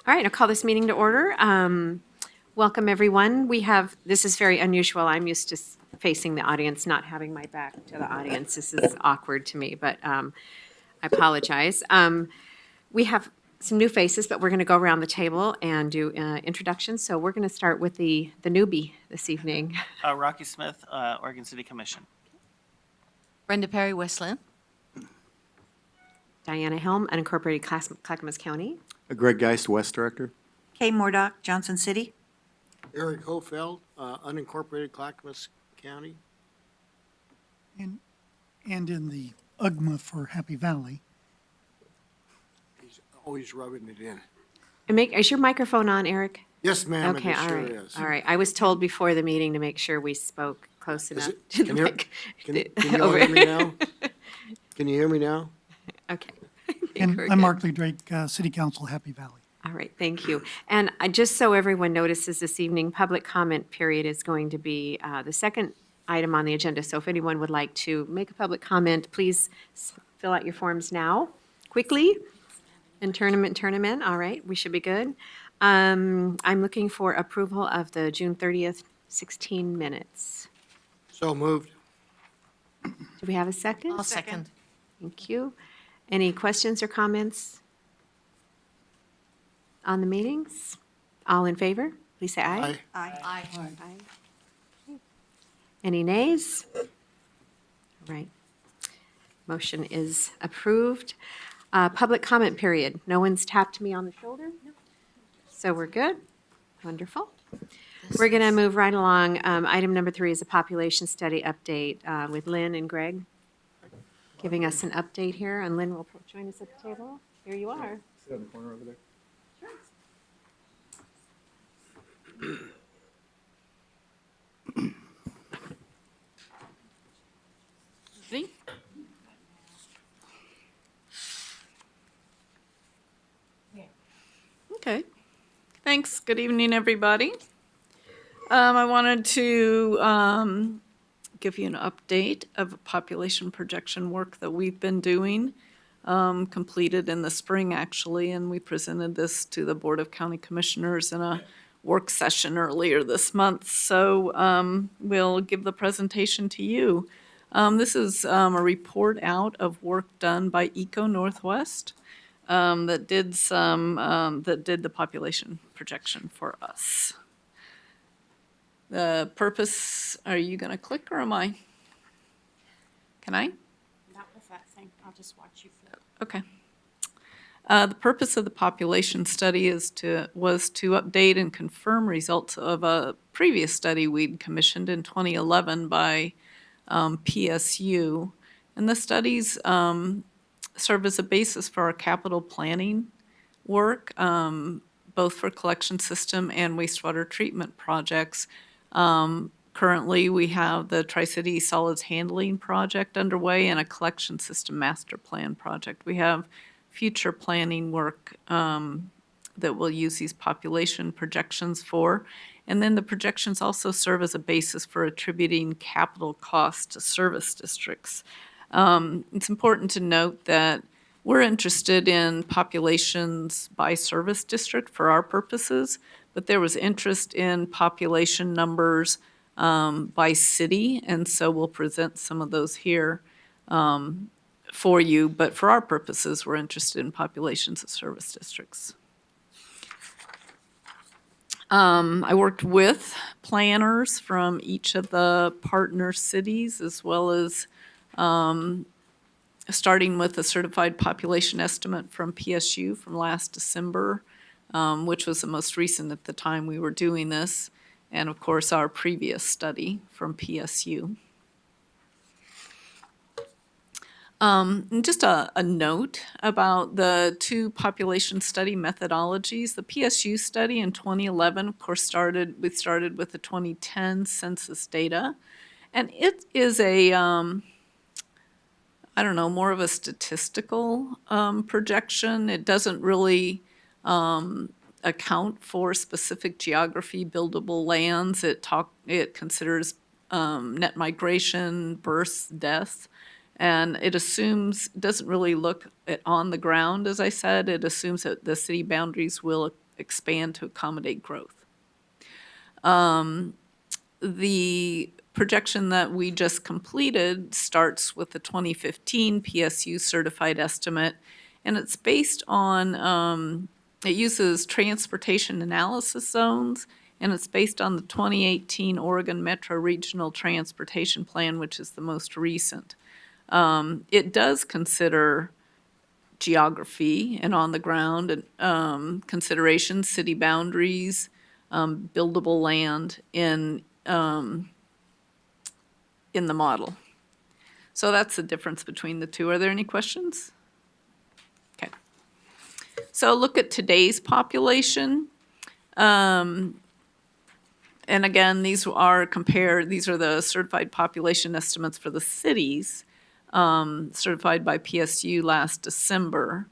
All right, I'll call this meeting to order. Welcome, everyone. This is very unusual. I'm used to facing the audience, not having my back to the audience. This is awkward to me, but I apologize. We have some new faces, but we're going to go around the table and do introductions. So we're going to start with the newbie this evening. Rocky Smith, Oregon City Commission. Brenda Perry, Westland. Diana Helm, unincorporated Clackamas County. Greg Geist, West Director. Kay Mordock, Johnson City. Eric Hofeld, unincorporated Clackamas County. And in the UGMA for Happy Valley. He's always rubbing it in. Is your microphone on, Eric? Yes, ma'am, Okay, it all sure right. is. All right. I was told before the meeting to make sure we spoke close enough to the mic. Can you all hear me now? Can you hear me now? Okay. And We're I'm good. Mark Lee Drake, City Council, Happy Valley. All right, thank you. And just so everyone notices this evening, public comment period is going to be the second item on the agenda. So if anyone would like to make a public comment, please fill out your forms now, quickly, and turn them in. All right, we should be good. I'm looking for approval of the June 30th, 16 minutes. So moved. Do we have a second? I'll second. Thank you. Any questions or comments on the meetings? All in favor, please say aye. Aye. Aye. Aye. Any nays? All right. Motion is approved. Public comment period. No one's tapped me on the shoulder? So we're good? Wonderful. We're going to move right along. Item number 3 is a population study update with Lynn and Greg giving us an update here. And Lynn will join us at the table. Here you are. Sit in the corner over there. Ready? Okay, thanks. Good evening, everybody. I wanted to give you an update of population projection work that we've been doing, completed in the spring, actually, and we presented this to the Board of County Commissioners in a work session earlier this month. So we'll give the presentation to you. This is a report out of work done by Eco Northwest. That did the population projection for us. The purpose, are you going to click or am I? Can I? Not with that thing. I'll just watch you flip. Okay. The purpose of the population study was to update and confirm results of a previous study we'd commissioned in 2011 by PSU. And the studies serve as a basis for our capital planning work, both for collection system and wastewater treatment projects. Currently, we have the Tri-City Solids Handling Project underway and a collection system master plan project. We have future planning work that we'll use these population projections for. And then the projections also serve as a basis for attributing capital costs to service districts. It's important to note that we're interested in populations by service district for our purposes, but there was interest in population numbers by city, and so we'll present some of those here for you. But for our purposes, we're interested in populations of service districts. I worked with planners from each of the partner cities, as well as starting with a certified population estimate from PSU from last December, which was the most recent at the time we were doing this, and of course our previous study from PSU. And just a note about the two population study methodologies. The PSU study in 2011, of course, we started with the 2010 census data, and it is a more of a statistical projection. It doesn't really account for specific geography, buildable lands. It considers net migration, births, deaths, and it doesn't really look at on the ground, as I said. It assumes that the city boundaries will expand to accommodate growth. The projection that we just completed starts with the 2015 PSU certified estimate, and it's based on, it uses transportation analysis zones, and it's based on the 2018 Oregon Metro Regional Transportation Plan, which is the most recent. It does consider geography and on-the-ground and considerations, city boundaries, buildable land in the model. So that's the difference between the two. Are there any questions? Okay. So look at today's population. And again, these are the certified population estimates for the cities, certified by PSU last December.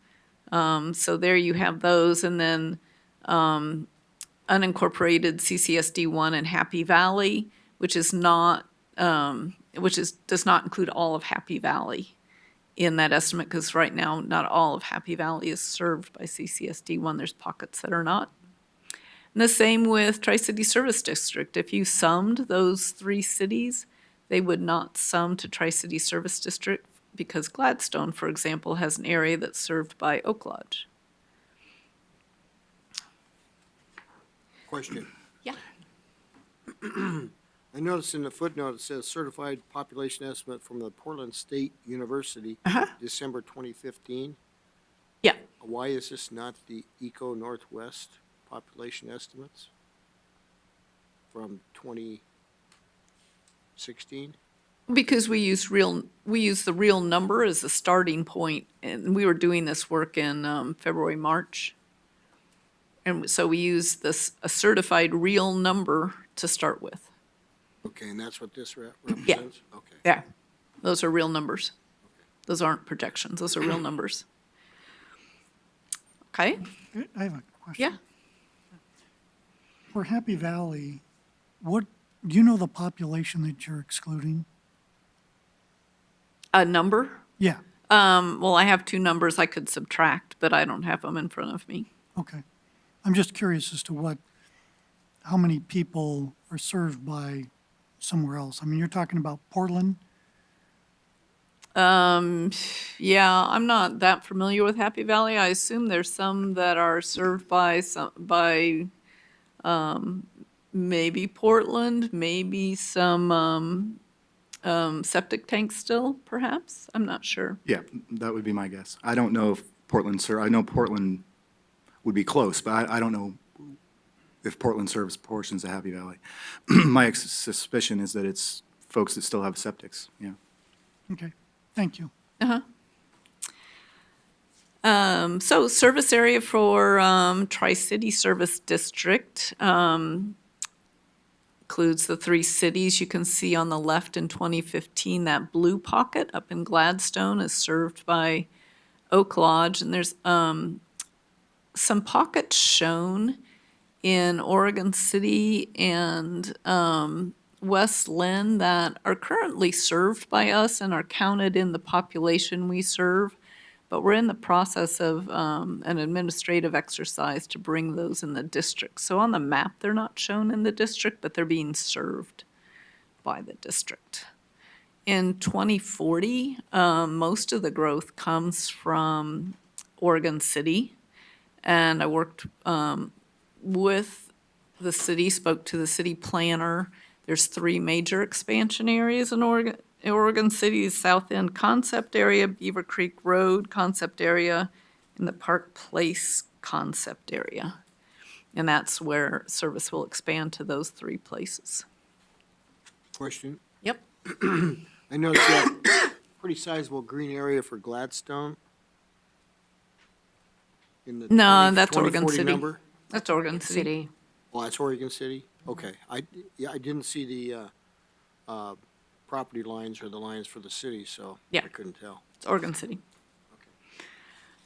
So there you have those, and then unincorporated CCSD1 and Happy Valley, which is not, does not include all of Happy Valley in that estimate, because right now, not all of Happy Valley is served by CCSD1. There's pockets that are not. And the same with Tri-City Service District. If you summed those three cities, they would not sum to Tri-City Service District because Gladstone, for example, has an area that's served by Oak Lodge. Question. Yeah. I noticed in the footnote, it says certified population estimate from the Portland State University, December 2015. Yeah. Why is this not the Eco Northwest population estimates from 2016? Because we use the real number as a starting point, and we were doing this work in February, March. And so we use a certified real number to start with. Okay, and that's what this represents? Okay. Yeah. Those are real numbers. Those aren't projections, those are real numbers. Okay, I have a question. yeah. For Happy Valley, do you know the population that you're excluding? A number? Yeah, Well, I have two numbers I could subtract, but I don't have them in front of me. okay. I'm just curious as to how many people are served by somewhere else. I mean, you're talking about Portland? Yeah, I'm not that familiar with Happy Valley. I assume there's some that are served by maybe Portland, maybe some septic tanks still, perhaps. I'm not sure. Yeah, that would be my guess. I don't know if I know Portland would be close, but I don't know if Portland serves portions of Happy Valley. My suspicion is that it's folks that still have septics, yeah. Okay, thank you. So service area for Tri-City Service District includes the three cities you can see on the left in 2015. That blue pocket up in Gladstone is served by Oak Lodge, and there's some pockets shown in Oregon City and West Lynn that are currently served by us and are counted in the population we serve. But we're in the process of an administrative exercise to bring those in the district. So on the map, they're not shown in the district, but they're being served by the district. In 2040, most of the growth comes from Oregon City. And I worked with the city, spoke to the city planner. There's three major expansion areas in Oregon City's South End Concept Area, Beaver Creek Road Concept Area, and the Park Place Concept Area. And that's where service will expand to those three places. Question. Yep. I noticed you have a pretty sizable green area for Gladstone. In the No, that's 2040 Oregon City. number? That's Oregon City. City. Oh, that's Oregon City? Okay. I didn't see the property lines or the lines for the city, so Yeah. I couldn't tell. It's Oregon City.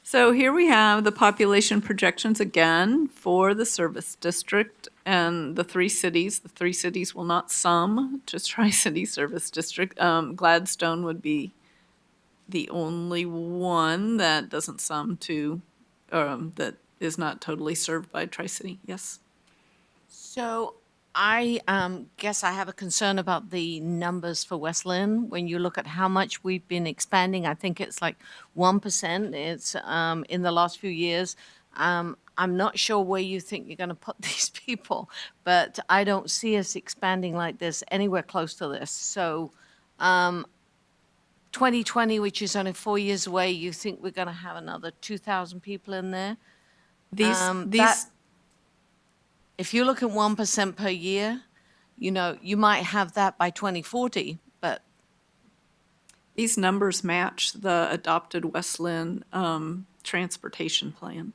So here we have the population projections again for the service district and the three cities. The three cities will not sum to Tri-City Service District. Gladstone would be the only one that doesn't sum to, that is not totally served by Tri-City. Yes? So I guess I have a concern about the numbers for West Lynn. When you look at how much we've been expanding, I think it's like 1%. It's in the last few years. I'm not sure where you think you're going to put these people, but I don't see us expanding like this anywhere close to this. So 2020, which is only 4 years away, you think we're going to have another 2,000 people in there? These, If you look at 1% per year, you might have that by 2040, but these numbers match the adopted West Lynn transportation plan.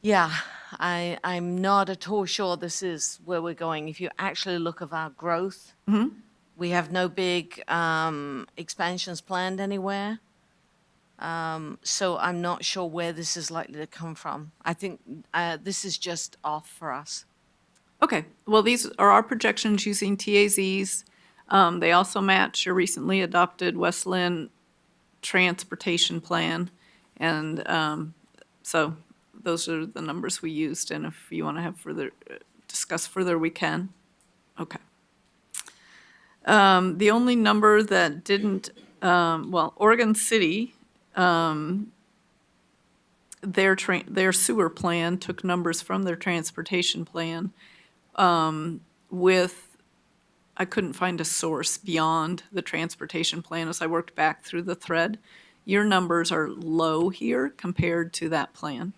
yeah, I'm not at all sure this is where we're going. If you actually look at our growth, we have no big expansions planned anywhere. So I'm not sure where this is likely to come from. I think this is just off for us. Okay, well, these are our projections using TAZs. They also match your recently adopted West Lynn transportation plan. And so those are the numbers we used, and if you want to have further, discuss further, we can. Okay. The only number that didn't, Oregon City, their sewer plan took numbers from their transportation plan with, I couldn't find a source beyond the transportation plan as I worked back through the thread. Your numbers are low here compared to that plan,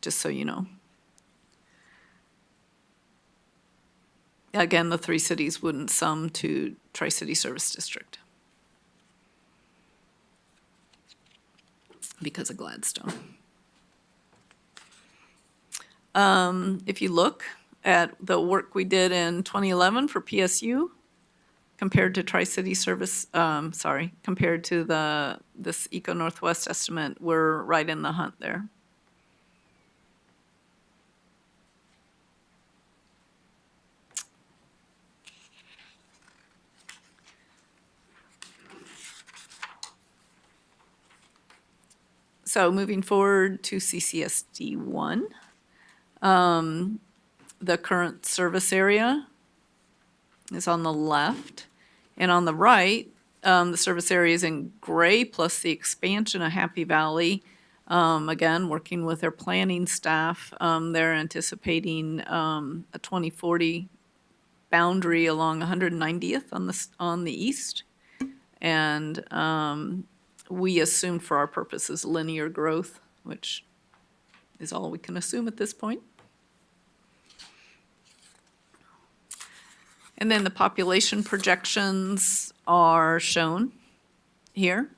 just so you know. Again, the 3 cities wouldn't sum to Tri-City Service District because of Gladstone. If you look at the work we did in 2011 for PSU compared to Tri-City Service, compared to this Eco Northwest estimate, we're right in the hunt there. So moving forward to CCSD 1, the current service area is on the left, and on the right, the service area is in gray plus the expansion of Happy Valley. Again, working with their planning staff, they're anticipating a 2040 boundary along 190th on the east, and we assumed for our purposes linear growth, which is all we can assume at this point. And then the population projections are shown here.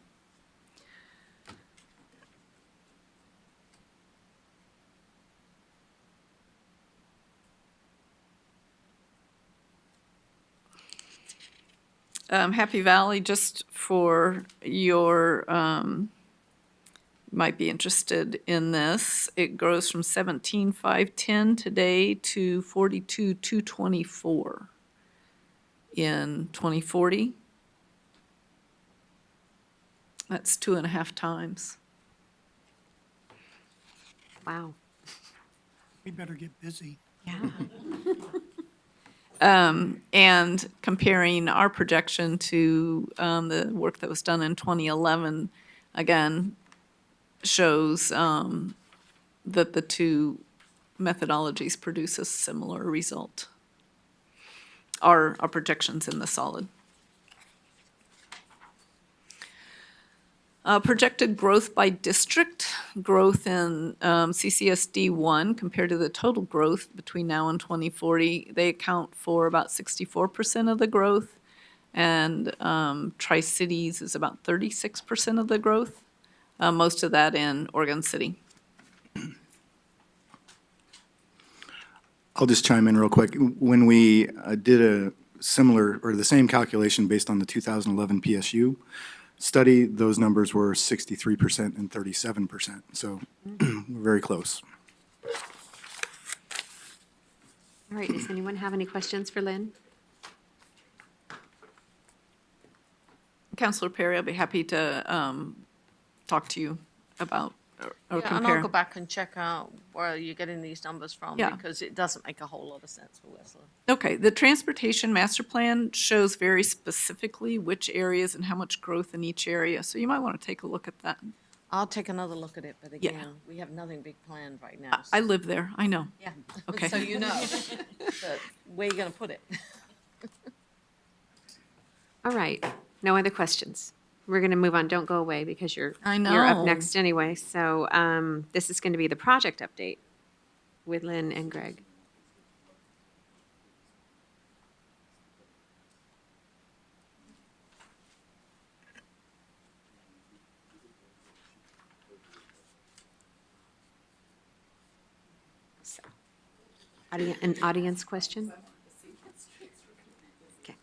Happy Valley, just for your, might be interested in this, it grows from 17,510 today to 42,224 in 2040. That's 2.5 times. Wow. We better get busy. Yeah. And comparing our projection to the work that was done in 2011, again, shows that the two methodologies produce a similar result. Our projections in the solid. Projected growth by district, growth in CCSD 1 compared to the total growth between now and 2040, they account for about 64% of the growth, and Tri-Cities is about 36% of the growth, most of that in Oregon City. I'll just chime in real quick. When we did a similar or the same calculation based on the 2011 PSU study, those numbers were 63% and 37%. So we're very close. All right, does anyone have any questions for Lynn? Councilor Perry, I'll be happy to talk to you about Yeah, and I'll compare. go back and check out where you're getting these numbers from, Yeah. because it doesn't make a whole lot of sense for Westland. Okay, the transportation master plan shows very specifically which areas and how much growth in each area, so you might want to take a look at that. I'll take another look at it, but Yeah. again, we have nothing big planned right now. I so- live there, I know. Yeah. Okay. So you know, but where you gonna put it? All right, no other questions. We're going to move on. Don't go away because you're up know. next anyway. So this is going to be the project update with Lynn and Greg. So, an audience question? Okay.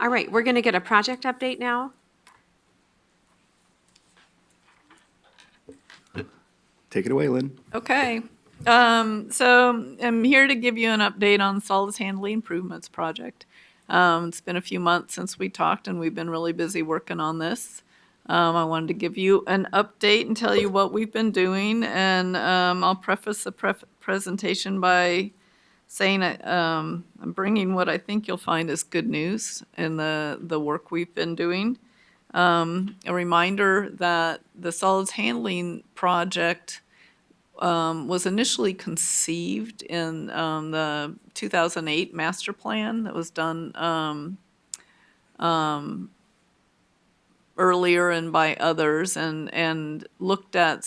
All right, we're going to get a project update now. Take it away, Lynn. Okay, so I'm here to give you an update on solids handling improvements project. It's been a few months since we talked, and we've been really busy working on this. I wanted to give you an update and tell you what we've been doing, and I'll preface the presentation by saying I'm bringing what I think you'll find is good news in the work we've been doing. A reminder that the solids handling project was initially conceived in the 2008 master plan that was done earlier and by others, and looked at the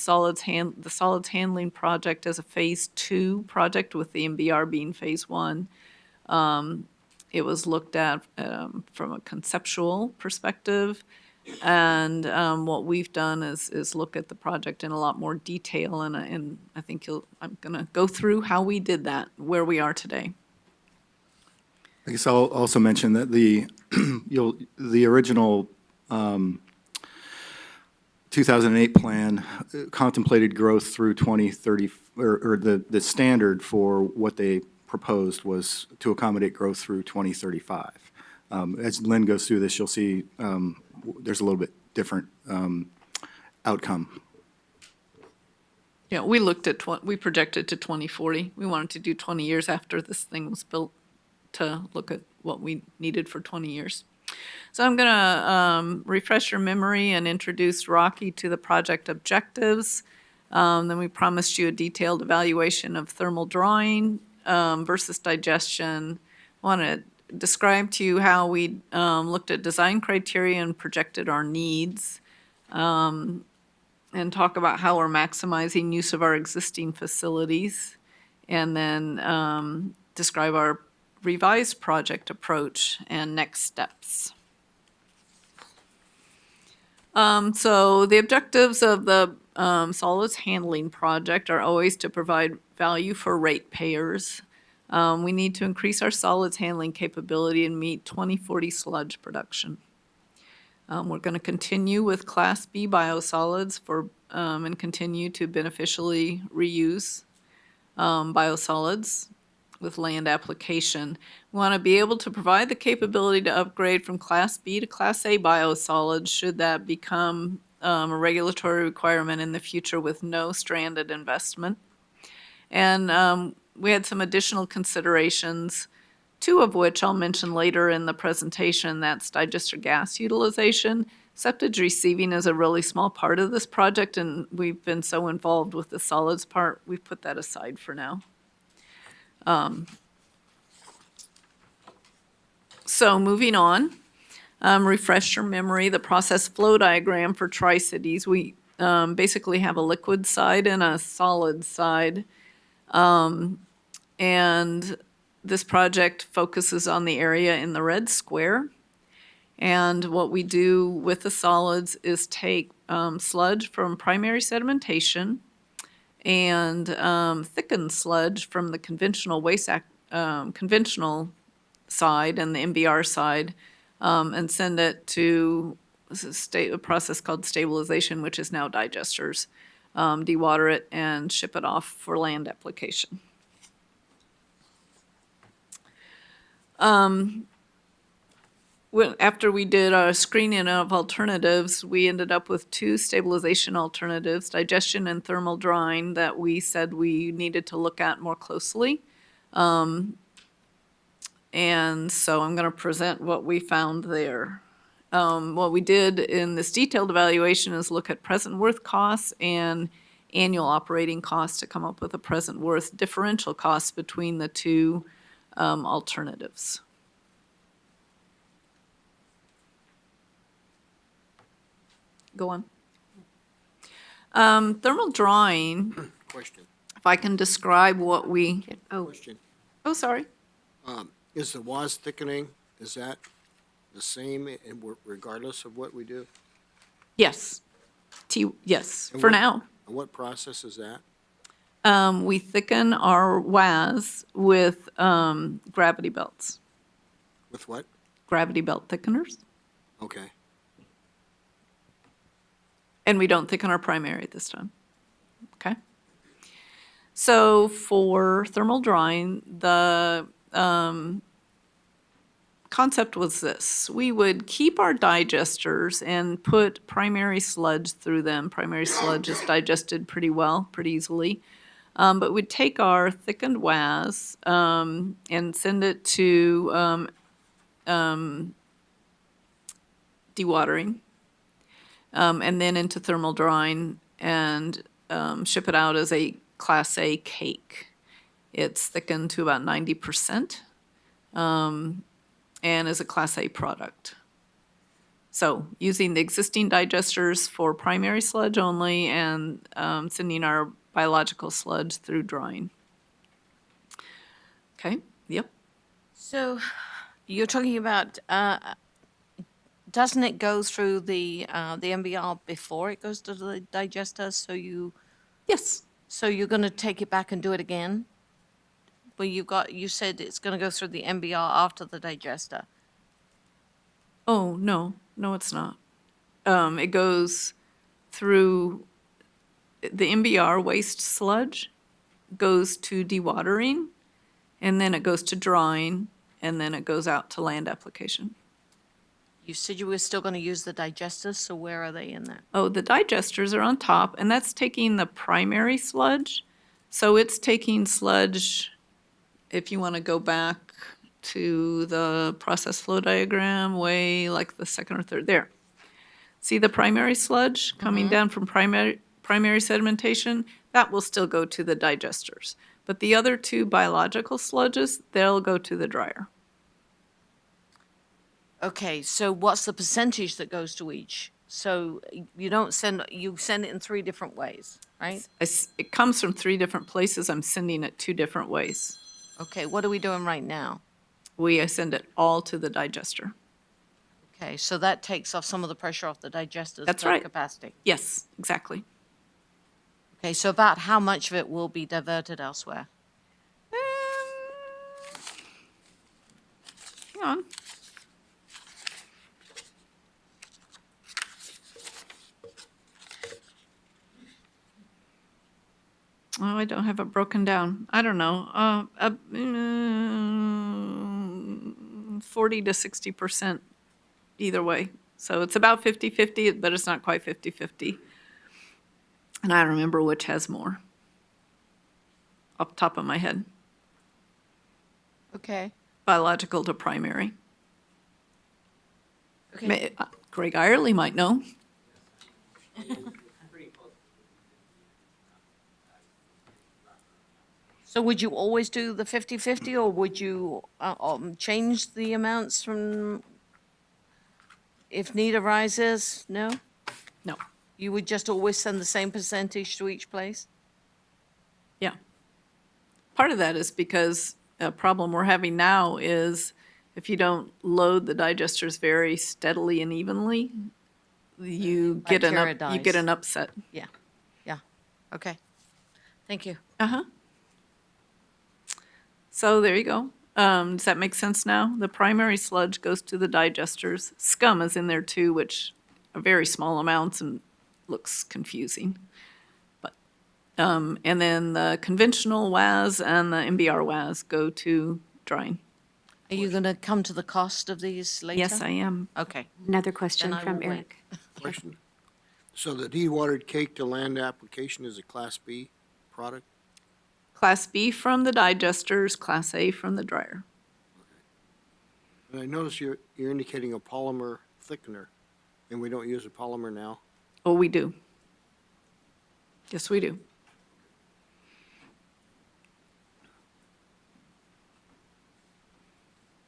solids handling project as a phase 2 project, with the MBR being phase 1. It was looked at from a conceptual perspective, and what we've done is look at the project in a lot more detail, and I think I'm gonna go through how we did that, where we are today. I guess I'll also mention that the original 2008 plan contemplated growth through 2030, or the standard for what they proposed was to accommodate growth through 2035. As Lynn goes through this, you'll see there's a little bit different outcome. Yeah, we looked at, we projected to 2040. We wanted to do 20 years after this thing was built to look at what we needed for 20 years. So I'm gonna refresh your memory and introduce Rocky to the project objectives. Then we promised you a detailed evaluation of thermal drawing versus digestion. Want to describe to you how we looked at design criteria and projected our needs, and talk about how we're maximizing use of our existing facilities, and then describe our revised project approach and next steps. So the objectives of the solids handling project are always to provide value for ratepayers. We need to increase our solids handling capability and meet 2040 sludge production. We're going to continue with Class B biosolids and continue to beneficially reuse biosolids with land application. We want to be able to provide the capability to upgrade from Class B to Class A biosolids should that become a regulatory requirement in the future with no stranded investment. And we had some additional considerations, 2 of which I'll mention later in the presentation. That's digester gas utilization. Septage receiving is a really small part of this project, and we've been so involved with the solids part, we've put that aside for now. So moving on, refresh your memory, the process flow diagram for Tri-Cities. We basically have a liquid side and a solid side. And this project focuses on the area in the red square. And what we do with the solids is take sludge from primary sedimentation and thickened sludge from the conventional conventional side and the MBR side, and send it to a process called stabilization, which is now digesters. Dewater it and ship it off for land application. after we did our screening of alternatives, we ended up with two stabilization alternatives, digestion and thermal drying, that we said we needed to look at more closely. And so I'm going to present what we found there. What we did in this detailed evaluation is look at present worth costs and annual operating costs to come up with a present worth differential cost between the two alternatives. Go on. Thermal drying, Question, if I can describe what we, question. sorry. Is the WAS thickening, is that the same regardless of what we do? Yes. Yes, And for what- now. And what process is that? We thicken our WAS with gravity belts, With what? gravity belt thickeners. Okay. And we don't thicken our primary at this time. Okay? So for thermal drying, the concept was this. We would keep our digesters and put primary sludge through them. Primary sludge is digested pretty well, pretty easily. But we'd take our thickened WAS and send it to dewatering, and then into thermal drying and ship it out as a Class A cake. It's thickened to about 90% and is a Class A product. So using the existing digesters for primary sludge only and sending our biological sludge through drying. Okay, yep. So you're talking about, doesn't it go through the MBR before it goes to the digester? Yes, So you're going to take it back and do it again? Well, you said it's going to go through the MBR after the digester. oh, no, it's not. It goes through, the MBR waste sludge goes to dewatering, and then it goes to drying, and then it goes out to land application. You said you were still going to use the digesters, so where are they in that? Oh, the digesters are on top, and that's taking the primary sludge. So it's taking sludge, if you want to go back to the process flow diagram, way like the second or third, there. See the primary sludge coming down from primary sedimentation? That will still go to the digesters. But the other two biological sludges, they'll go to the dryer. Okay, so what's the percentage that goes to each? So you send it in three different ways, right? It comes from 3 different places. I'm sending it 2 different ways. Okay, what are we doing right now? We send it all to the digester. Okay, so that takes off some of the pressure off the digesters. That's per right. Capacity. Yes, exactly. Okay, so about how much of it will be diverted elsewhere? Hang on. Oh, I don't have it broken down. I don't know. 40 to 60% either way. So it's about 50-50, but it's not quite 50-50. And I don't remember which has more off the top of my head. Okay. Biological to primary. Okay. Greg Irely might know. So would you always do the 50-50, or would you change the amounts from, if need arises? No? No. You would just always send the same percentage to each place? Yeah. Part of that is because a problem we're having now is if you don't load the digesters very steadily and evenly, you get Bacteria you get dies. an upset. Yeah, yeah. Okay. Thank you. Uh-huh. So there you go. Does that make sense now? The primary sludge goes to the digesters. Scum is in there too, which are very small amounts and looks confusing. But and then the conventional WAS and the MBR WAS go to drying. Are you going to come to the cost of these later? Yes, I am. Okay. Another question Then I from will wait. Eric. Question? So the dewatered cake to land application is a Class B product? Class B from the digesters, Class A from the dryer. And I notice you're indicating a polymer thickener, and we don't use a polymer now? Oh, we do. Yes, we do.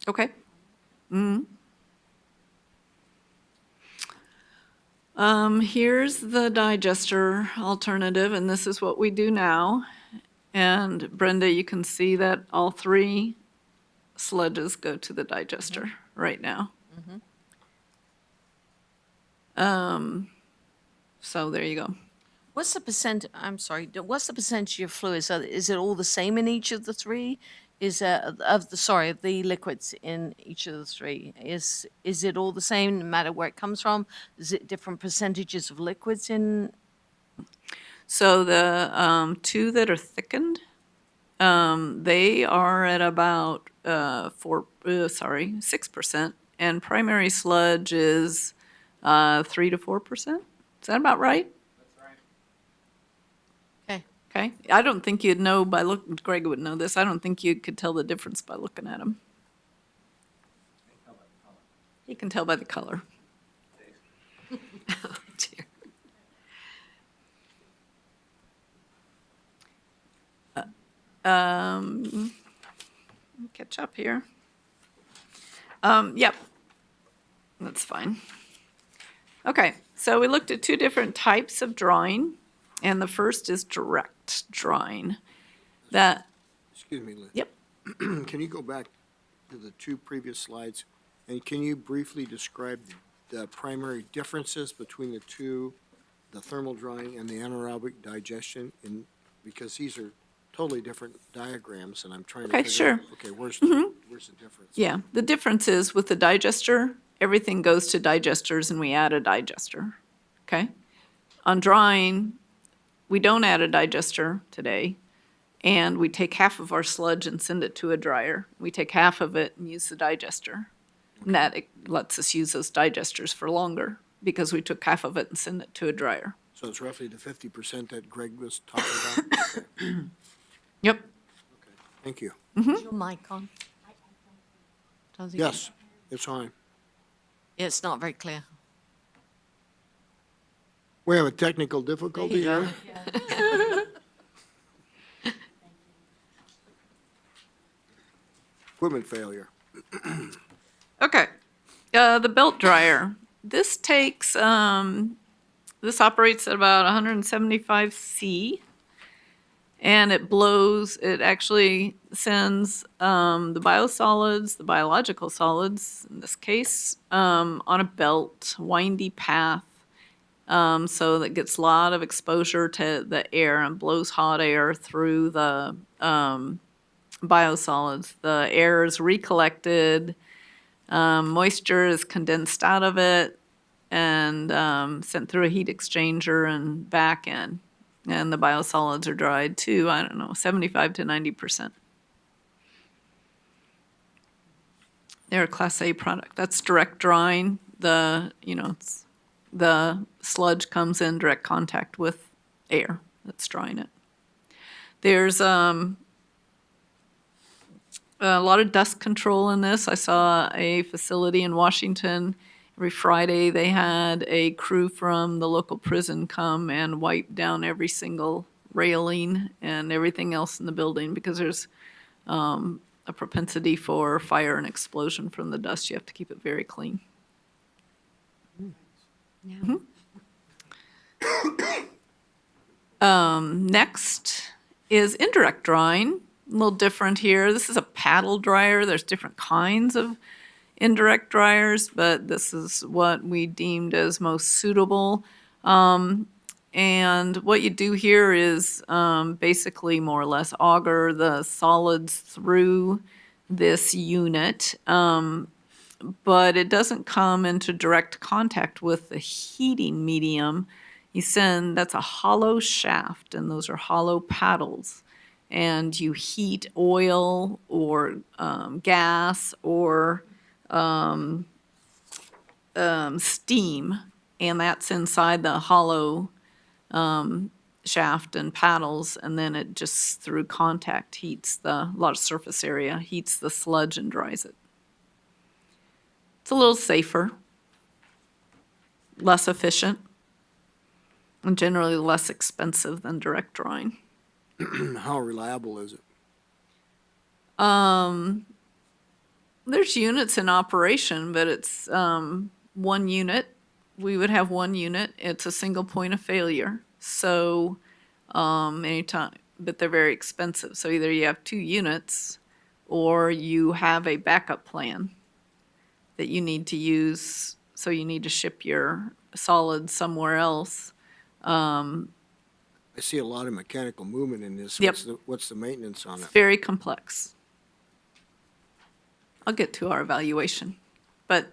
Okay. Here's the digester alternative, and this is what we do now. And Brenda, you can see that all three sludges go to the digester right now. So there you go. What's the percent, I'm sorry, what's the percentage of fluids? Is it all the same in each of the three? Is of the liquids in each of the three? Is it all the same no matter where it comes from? Is it different percentages of liquids in? So the two that are thickened, they are at about 6%, and primary sludge is 3 to 4%. Is that about right? Okay. Okay. I don't think you'd know by look. Greg would know this. I don't think you could tell the difference by looking at them. You can tell by the color. Oh, dear. Catch up here. Yep. That's fine. Okay, so we looked at two different types of drawing, and the first is direct drawing. That, Excuse me, Liz. yep, Can you go back to the two previous slides? And can you briefly describe the primary differences between the two, the thermal drying and the anaerobic digestion? Because these are totally different diagrams, and I'm trying to Okay, figure out, sure. okay, where's the difference? yeah. The difference is with the digester, everything goes to digesters and we add a digester, okay? On drawing, we don't add a digester today, and we take half of our sludge and send it to a dryer. We take half of it and use the digester. And that lets us use those digesters for longer because we took half of it and send it to a dryer. So it's roughly the 50% that Greg was talking about? Okay, Yep. thank you. Is your mic on? Does it? Yes, it's on. It's not very clear. We have a technical difficulty here. Equipment failure. Okay. The belt dryer. This takes, this operates at about 175 C. And it actually sends the biosolids, the biological solids, in this case, on a belt, windy path. So that gets a lot of exposure to the air and blows hot air through the biosolids. The air is recollected, moisture is condensed out of it, and sent through a heat exchanger and back in. And the biosolids are dried to, 75 to 90%. They're a Class A product. That's direct drying. The sludge comes in direct contact with air that's drying it. There's a lot of dust control in this. I saw a facility in Washington. Every Friday, they had a crew from the local prison come and wipe down every single railing and everything else in the building because there's a propensity for fire and explosion from the dust. You have to keep it very clean. Yeah. Next is indirect drying. A little different here. This is a paddle dryer. There's different kinds of indirect dryers, but this is what we deemed as most suitable. And what you do here is basically more or less auger the solids through this unit, but it doesn't come into direct contact with the heating medium. That's a hollow shaft, and those are hollow paddles. and you heat oil or gas or steam, and that's inside the hollow shaft and paddles, and then it just through contact heats the large surface area, heats the sludge and dries it. It's a little safer, less efficient, and generally less expensive than direct drying. How reliable is it? There's units in operation, but it's one unit. We would have one unit. It's a single point of failure. So anytime, but they're very expensive. So either you have two units or you have a backup plan that you need to use. So you need to ship your solids somewhere else. I see a lot of mechanical movement in this. Yep. What's the maintenance on It's it? very complex. I'll get to our evaluation, but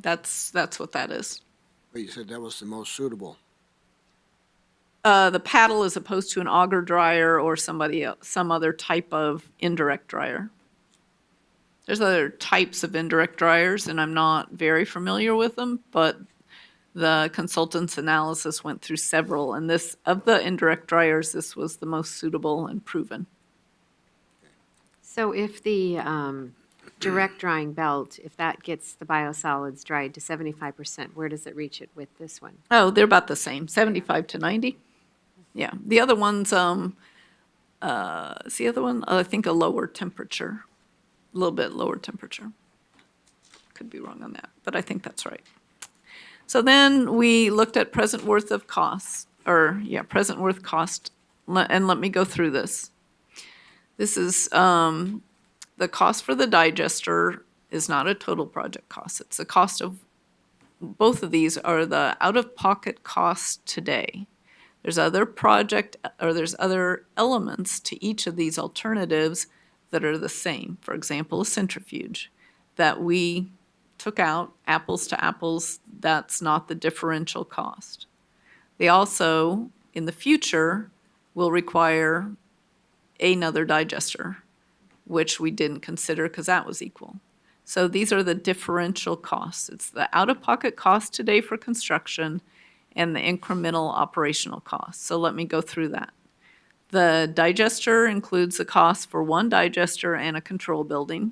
that's what that is. But you said that was the most suitable. The paddle as opposed to an auger dryer or some other type of indirect dryer. There's other types of indirect dryers, and I'm not very familiar with them, but the consultant's analysis went through several, and this, of the indirect dryers, this was the most suitable and proven. So if the direct drying belt, if that gets the biosolids dried to 75%, where does it reach it with this one? Oh, they're about the same, 75 to 90. Yeah, the other one's, is the other one, I think a lower temperature, a little bit lower temperature. Could be wrong on that, but I think that's right. So then we looked at present worth of costs, present worth cost, and let me go through this. This is, the cost for the digester is not a total project cost. It's the cost of, both of these are the out-of-pocket costs today. There's there's other elements to each of these alternatives that are the same. For example, a centrifuge that we took out, apples to apples, that's not the differential cost. They also, in the future, will require another digester, which we didn't consider because that was equal. So these are the differential costs. It's the out-of-pocket cost today for construction and the incremental operational costs. So let me go through that. The digester includes the cost for one digester and a control building.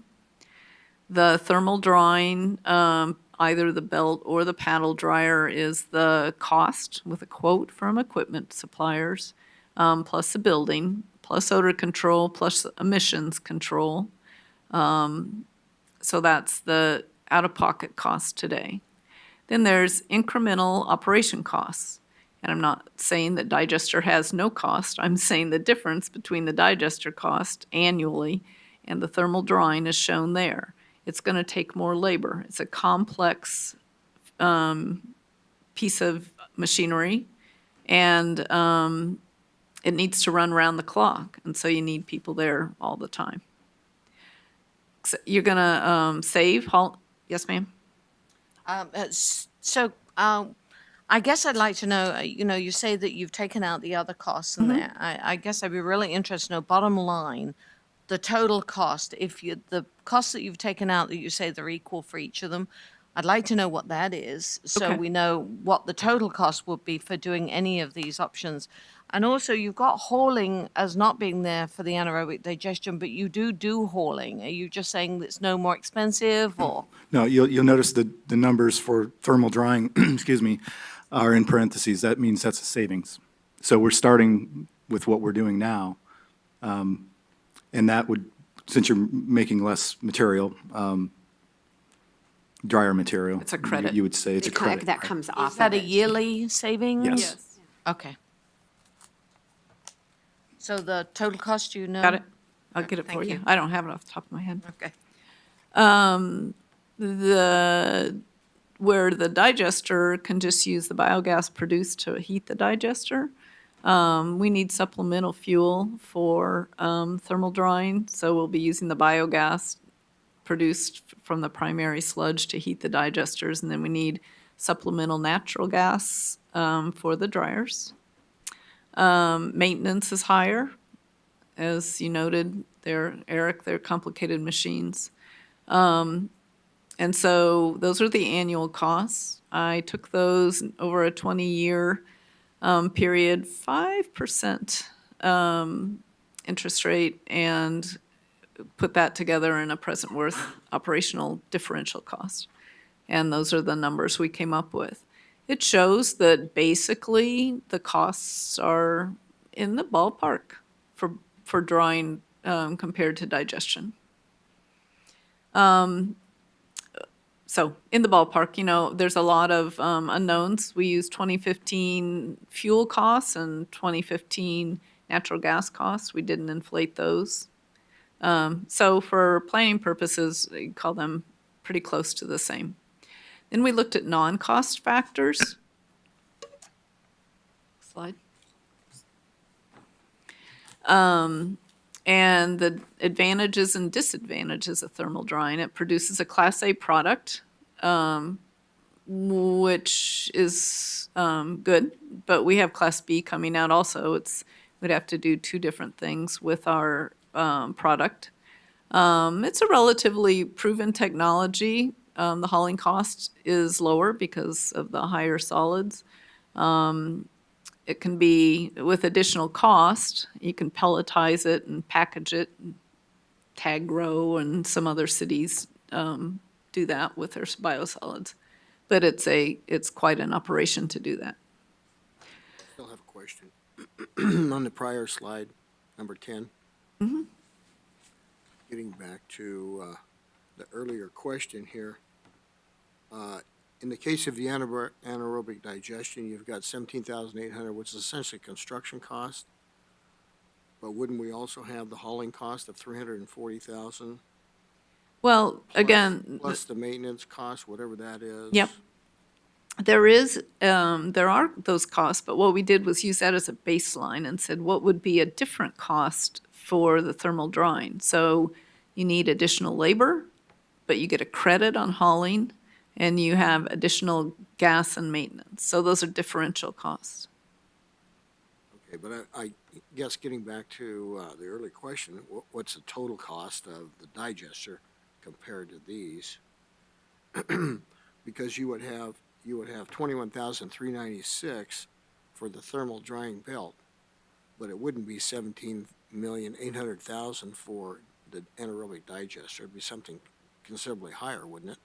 The thermal drying, either the belt or the paddle dryer, is the cost with a quote from equipment suppliers, plus the building, plus odor control, plus emissions control. So that's the out-of-pocket cost today. Then there's incremental operation costs. And I'm not saying that digester has no cost. I'm saying the difference between the digester cost annually and the thermal drying is shown there. It's going to take more labor. It's a complex piece of machinery, and it needs to run around the clock, and so you need people there all the time. So you're going to save. Yes, ma'am? I guess I'd like to know, you say that you've taken out the other costs in there. I guess I'd be really interested to know, bottom line, the total cost, the costs that you've taken out that you say they're equal for each of them, I'd like to know what that is, so Okay. we know what the total cost would be for doing any of these options. And also, you've got hauling as not being there for the anaerobic digestion, but you do hauling. Are you just saying it's no more expensive, or? No, you'll notice the numbers for thermal drying, excuse me, are in parentheses. That means that's a savings. So we're starting with what we're doing now. And that would, since you're making less material, drier material. It's a credit. You would say it's a credit. That right? comes off Is that of a it. yearly savings? Yes. Okay. So the total cost, you know? Got it? I'll get it for Thank you. you. I don't have it off the top of my head. Okay. Where the digester can just use the biogas produced to heat the digester, we need supplemental fuel for thermal drying, so we'll be using the biogas produced from the primary sludge to heat the digesters, and then we need supplemental natural gas for the dryers. Maintenance is higher. as you noted, they're complicated machines. And so those are the annual costs. I took those over a 20-year period, 5% interest rate, and put that together in a present worth operational differential cost. And those are the numbers we came up with. It shows that basically the costs are in the ballpark for drawing compared to digestion. So in the ballpark, there's a lot of unknowns. We use 2015 fuel costs and 2015 natural gas costs. We didn't inflate those. So for planning purposes, I call them pretty close to the same. Then we looked at non-cost factors. Slide. And the advantages and disadvantages of thermal drying. It produces a Class A product, which is good, but we have Class B coming out also. We'd have to do two different things with our product. It's a relatively proven technology. The hauling cost is lower because of the higher solids. It can be, with additional cost, you can pelletize it and package it. Tag Row and some other cities do that with their biosolids. But it's quite an operation to do that. Still have a question. On the prior slide, number 10. Getting back to the earlier question here. In the case of the anaerobic digestion, you've got 17,800, which is essentially construction cost. But wouldn't we also have the hauling cost of 340,000? Well, again, Plus the maintenance cost, whatever that is. Yep. There are those costs, but what we did was use that as a baseline and said, what would be a different cost for the thermal drying? So you need additional labor, but you get a credit on hauling, and you have additional gas and maintenance. So those are differential costs. Okay, but I guess getting back to the early question, what's the total cost of the digester compared to these? Because you would have 21,396 for the thermal drying belt, but it wouldn't be 17,800,000 for the anaerobic digester. It'd be something considerably higher, wouldn't it?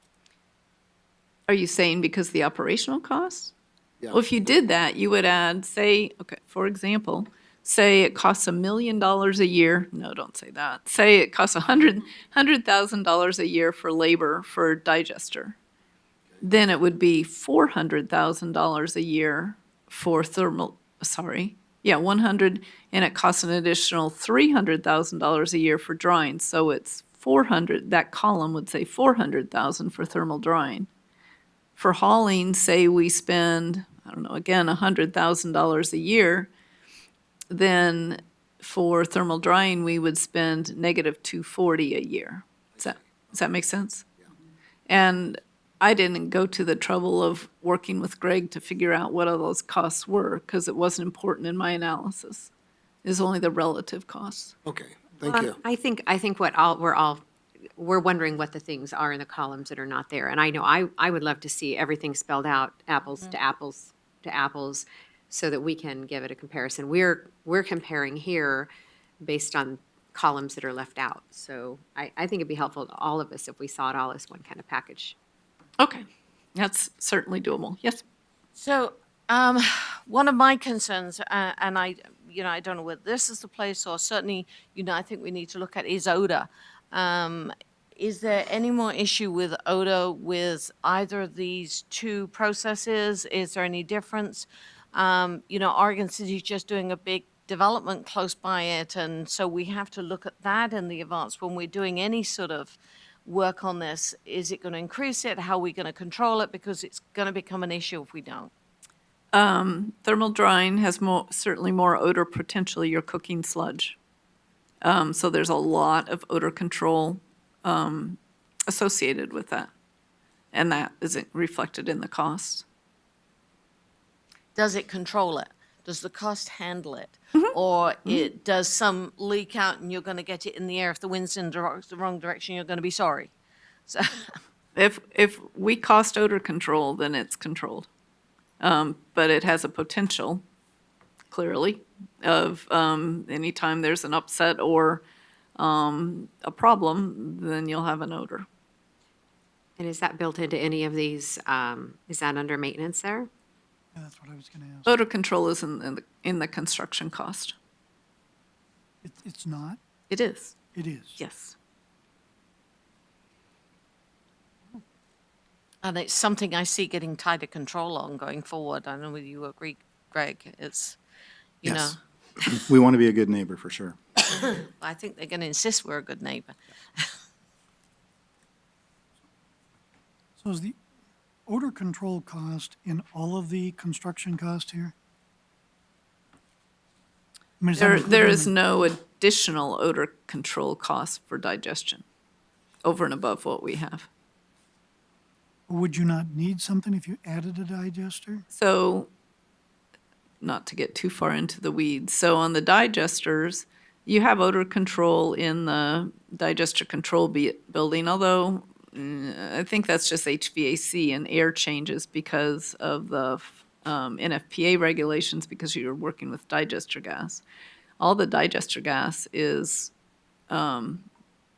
Are you saying because the operational costs? Yeah. Well, if you did that, you would add, for example, say it costs $1 million a year. No, don't say that. Say it costs $100,000 a year for labor for a digester. Then it would be $400,000 a year for 100, and it costs an additional $300,000 a year for drying. So it's 400, that column would say 400,000 for thermal drying. For hauling, say we spend, again, $100,000 a year, then for thermal drying, we would spend negative $240 a year. Does that make sense? Yeah. And I didn't go to the trouble of working with Greg to figure out what all those costs were, because it wasn't important in my analysis. It's only the relative costs. Okay, thank you. I think we're wondering what the things are in the columns that are not there. And I know I would love to see everything spelled out, apples to apples to apples, so that we can give it a comparison. We're comparing here based on columns that are left out. So I think it'd be helpful to all of us if we saw it all as one kind of package. Okay, that's certainly doable. Yes? So, one of my concerns, and I don't know whether this is the place or certainly, I think we need to look at is odor. Is there any more issue with odor either of these two processes? Is there any difference? Oregon City is just doing a big development close by it, and so we have to look at that in the advance when we're doing any sort of work on this. Is it going to increase it? How are we going to control it? Because it's going to become an issue if we don't. Thermal drying has certainly more odor potential. You're cooking sludge. So there's a lot of odor control associated with that. And that isn't reflected in the cost. Does it control it? does the cost handle it? Mm-hmm. Or it does some leak out and you're going to get it in the air. If the wind's in the wrong direction, you're going to be sorry. So, If we cost odor control, then it's controlled. But it has a potential, clearly, of anytime there's an upset or a problem, then you'll have an odor. And is that built into any of these, is that under maintenance there? Yeah, that's what I was gonna ask. Odor control is in the construction cost. It's not? It is, It is? yes. and it's something I see getting tighter control on going forward. I know whether you agree, Greg. It's, you know, Yes. We want to be a good neighbor, for sure. I think they're going to insist we're a good neighbor. So is the odor control cost in all of the construction cost here? I mean, is that included There in is the- no additional odor control cost for digestion over and above what we have. Would you not need something if you added a digester? So, not to get too far into the weeds, so on the digesters, you have odor control in the digester control building, although I think that's just HVAC and air changes because of the NFPA regulations, because you're working with digester gas. All the digester gas is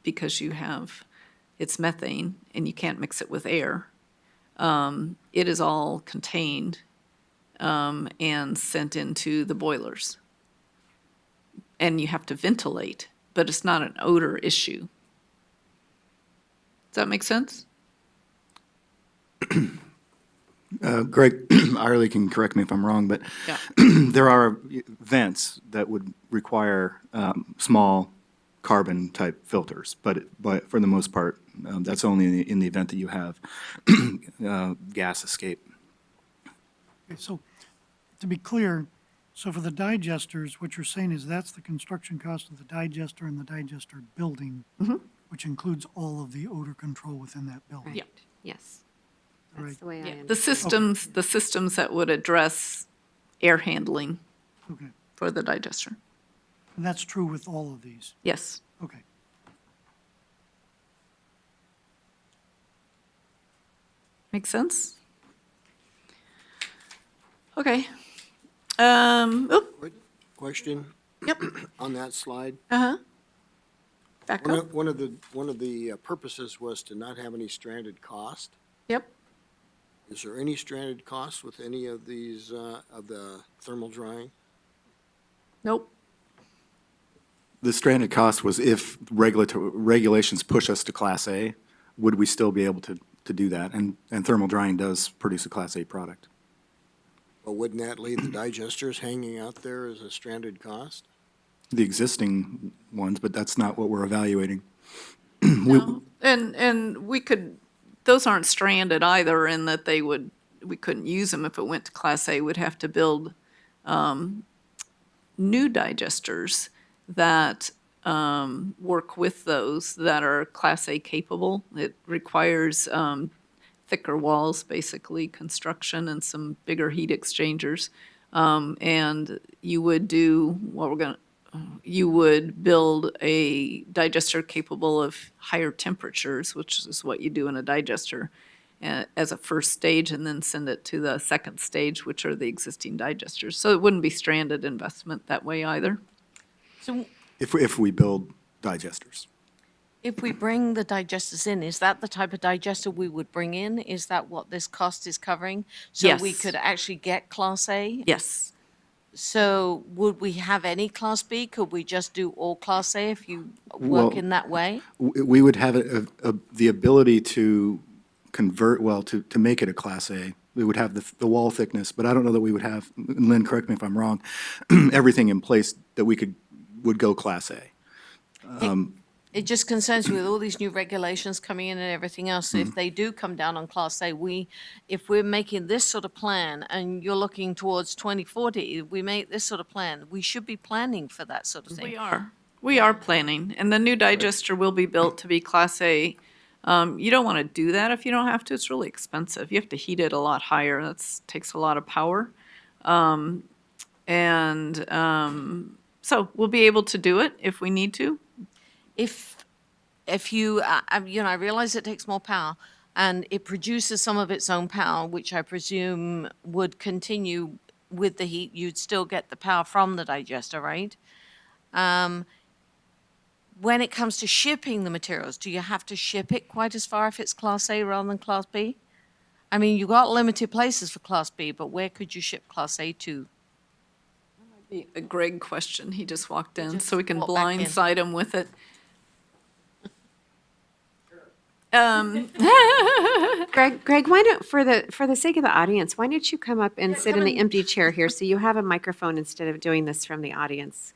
because it's methane and you can't mix it with air. It is all contained and sent into the boilers. And you have to ventilate, but it's not an odor issue. Does that make sense? Greg, Arlie can correct me if I'm wrong, but Yeah. there are vents that would require small carbon-type filters, but for the most part, that's only in the event that you have gas escape. Okay, so to be clear, so for the digesters, what you're saying is that's the construction cost of the digester and the digester building, which includes all of the odor control within that building. Yeah. Yes. That's Right. the way I Yeah, understand. the systems that would address air handling Okay, for the digester. and that's true with all of these? Yes. Okay. Make sense? Okay. Question Yep. on that slide. Uh-huh. Back One up. of, one of the purposes was to not have any stranded cost. Yep. Is there any stranded cost with any of these, of the thermal drying? Nope. The stranded cost was if regulations push us to Class A, would we still be able to do that? And thermal drying does produce a Class A product. But wouldn't that leave the digesters hanging out there as a stranded cost? The existing ones, but that's not what we're evaluating. No. And we could, those aren't stranded either in that we couldn't use them if it went to Class A. We'd have to build new digesters that work with those that are Class A capable. It requires thicker walls, basically, construction and some bigger heat exchangers. And you would you would build a digester capable of higher temperatures, which is what you do in a digester, as a first stage, and then send it to the second stage, which are the existing digesters. So it wouldn't be stranded investment that way either. So If we build digesters. if we bring the digesters in, is that the type of digester we would bring in? Is that what this cost is covering? So we Yes. could actually get Class A? Yes. So would we have any Class B? Could we just do all Class A if you Well- work in that way? We would have the ability to convert, well, to make it a Class A. We would have the wall thickness, but I don't know that we would have, and Lynn, correct me if I'm wrong, everything in place that would go Class A. It just concerns me with all these new regulations coming in and everything else. Mm-hmm. If they do come down on Class A, if we're making this sort of plan and you're looking towards 2040, if we make this sort of plan, we should be planning for that sort of thing. We are. We are planning, and the new digester will be built to be Class A. You don't want to do that if you don't have to. It's really expensive. You have to heat it a lot higher. Takes a lot of power. And so we'll be able to do it if we need to. If you, I realize it takes more power, and it produces some of its own power, which I presume would continue with the heat. You'd still get the power from the digester, right? When it comes to shipping the materials, do you have to ship it quite as far if it's Class A rather than Class B? I mean, you've got limited places for Class B, but where could you ship Class A to? A Greg question, he just walked in, just so we can walked back in. blindside him with it. Greg, why don't, for the sake of the audience, why don't you come up and sit in come the in. empty chair here so you have a microphone instead of doing this from the audience?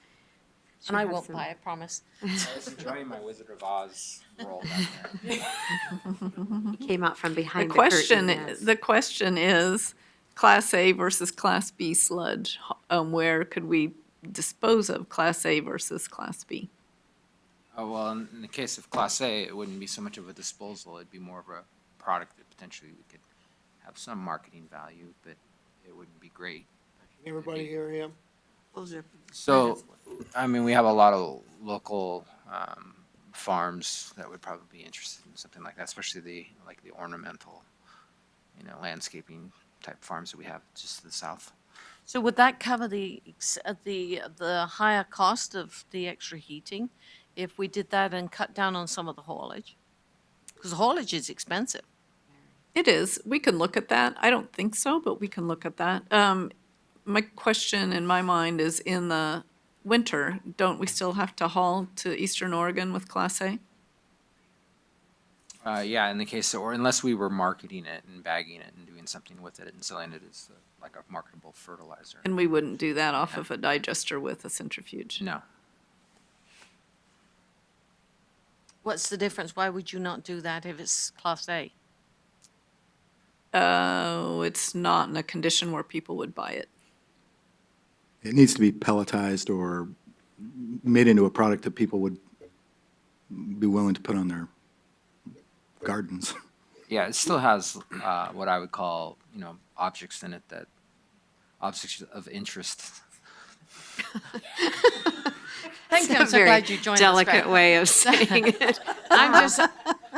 And I have won't some- buy, I promise. I was enjoying my Wizard of Oz role down there. He came out from The behind the question, curtain. Yes. the question is, Class A versus Class B sludge, where could we dispose of Class A versus Class B? Oh, well, in the case of Class A, it wouldn't be so much of a disposal, it'd be more of a product that potentially we could have some marketing value, but it wouldn't be great. Can everybody hear him? So, I mean, we have a lot of local farms that would probably be interested in something like that, especially the ornamental, landscaping type farms that we have just to the south. So would that cover the higher cost of the extra heating if we did that and cut down on some of the haulage? Because haulage is expensive. It is. We can look at that. I don't think so, but we can look at that. My question in my mind is, in the winter, don't we still have to haul to Eastern Oregon with Class A? Yeah, in the case, or unless we were marketing it and bagging it and doing something with it and selling it as like a marketable fertilizer. And we wouldn't do that off of a digester with a centrifuge. No. What's the difference? Why would you not do that if it's Class A? It's not in a condition where people would buy it. It needs to be pelletized or made into a product that people would be willing to put on their gardens. Yeah, it still has what I would call, objects in it objects of interest. Thank you. I'm It's a so very glad you joined us. delicate Greg. way of saying it.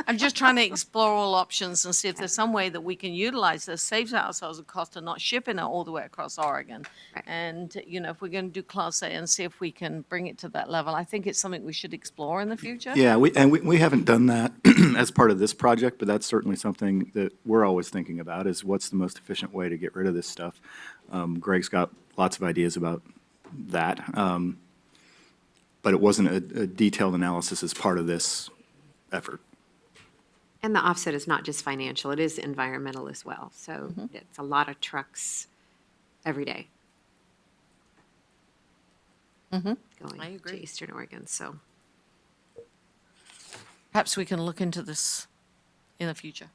I'm just trying to explore all options and see if there's some way that we can utilize this, saves ourselves the cost of not shipping it all the way across Oregon. Right. And, if we're going to do Class A and see if we can bring it to that level, I think it's something we should explore in the future. Yeah, we haven't done that as part of this project, but that's certainly something that we're always thinking about, is what's the most efficient way to get rid of this stuff. Greg's got lots of ideas about that. But it wasn't a detailed analysis as part of this effort. And the offset is not just financial, it is environmental as well. So it's a lot of trucks every day. I Going agree. to Eastern Oregon, so. Perhaps we can look into this in the future.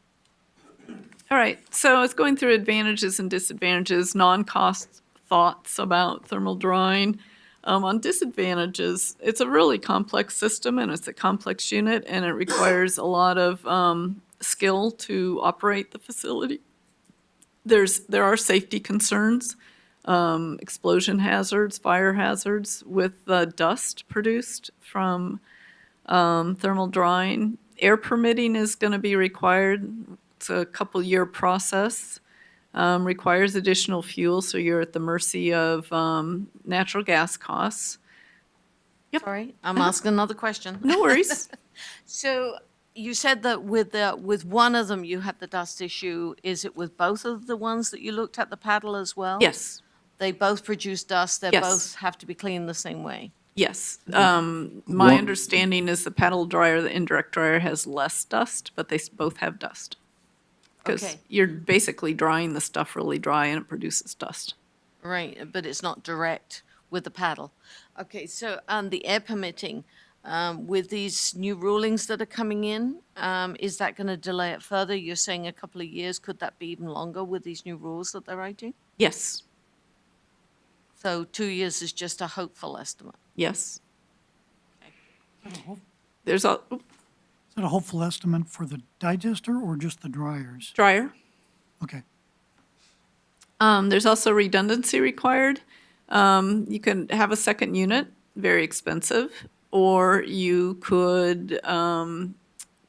All right, so I was going through advantages and disadvantages, non-cost thoughts about thermal drying. On disadvantages, it's a really complex system and it's a complex unit and it requires a lot of skill to operate the facility. There are safety concerns, explosion hazards, fire hazards with the dust produced from thermal drying. Air permitting is going to be required. It's a couple-year process. Requires additional fuel, so you're at the mercy of natural gas costs. Yep. Sorry, I'm asking another question. No worries. So you said that with one of them you had the dust issue. Is it with both of the ones that you looked at, the paddle as well? Yes, They both produce dust. They Yes. both have to be cleaned the same way. yes. My One- understanding is the paddle dryer, the indirect dryer has less dust, but they both have dust. Because Okay. you're basically drying the stuff really dry and it produces dust. Right, but it's not direct with the paddle. Okay, so the air permitting, with these new rulings that are coming in, is that going to delay it further? You're saying a couple of years. Could that be even longer with these new rules that they're writing? Yes, So 2 years is just a hopeful estimate. yes. Is There's a that a hopeful estimate for the digester or just the dryers? dryer. Okay. There's also redundancy required. You can have a second unit, very expensive, or you could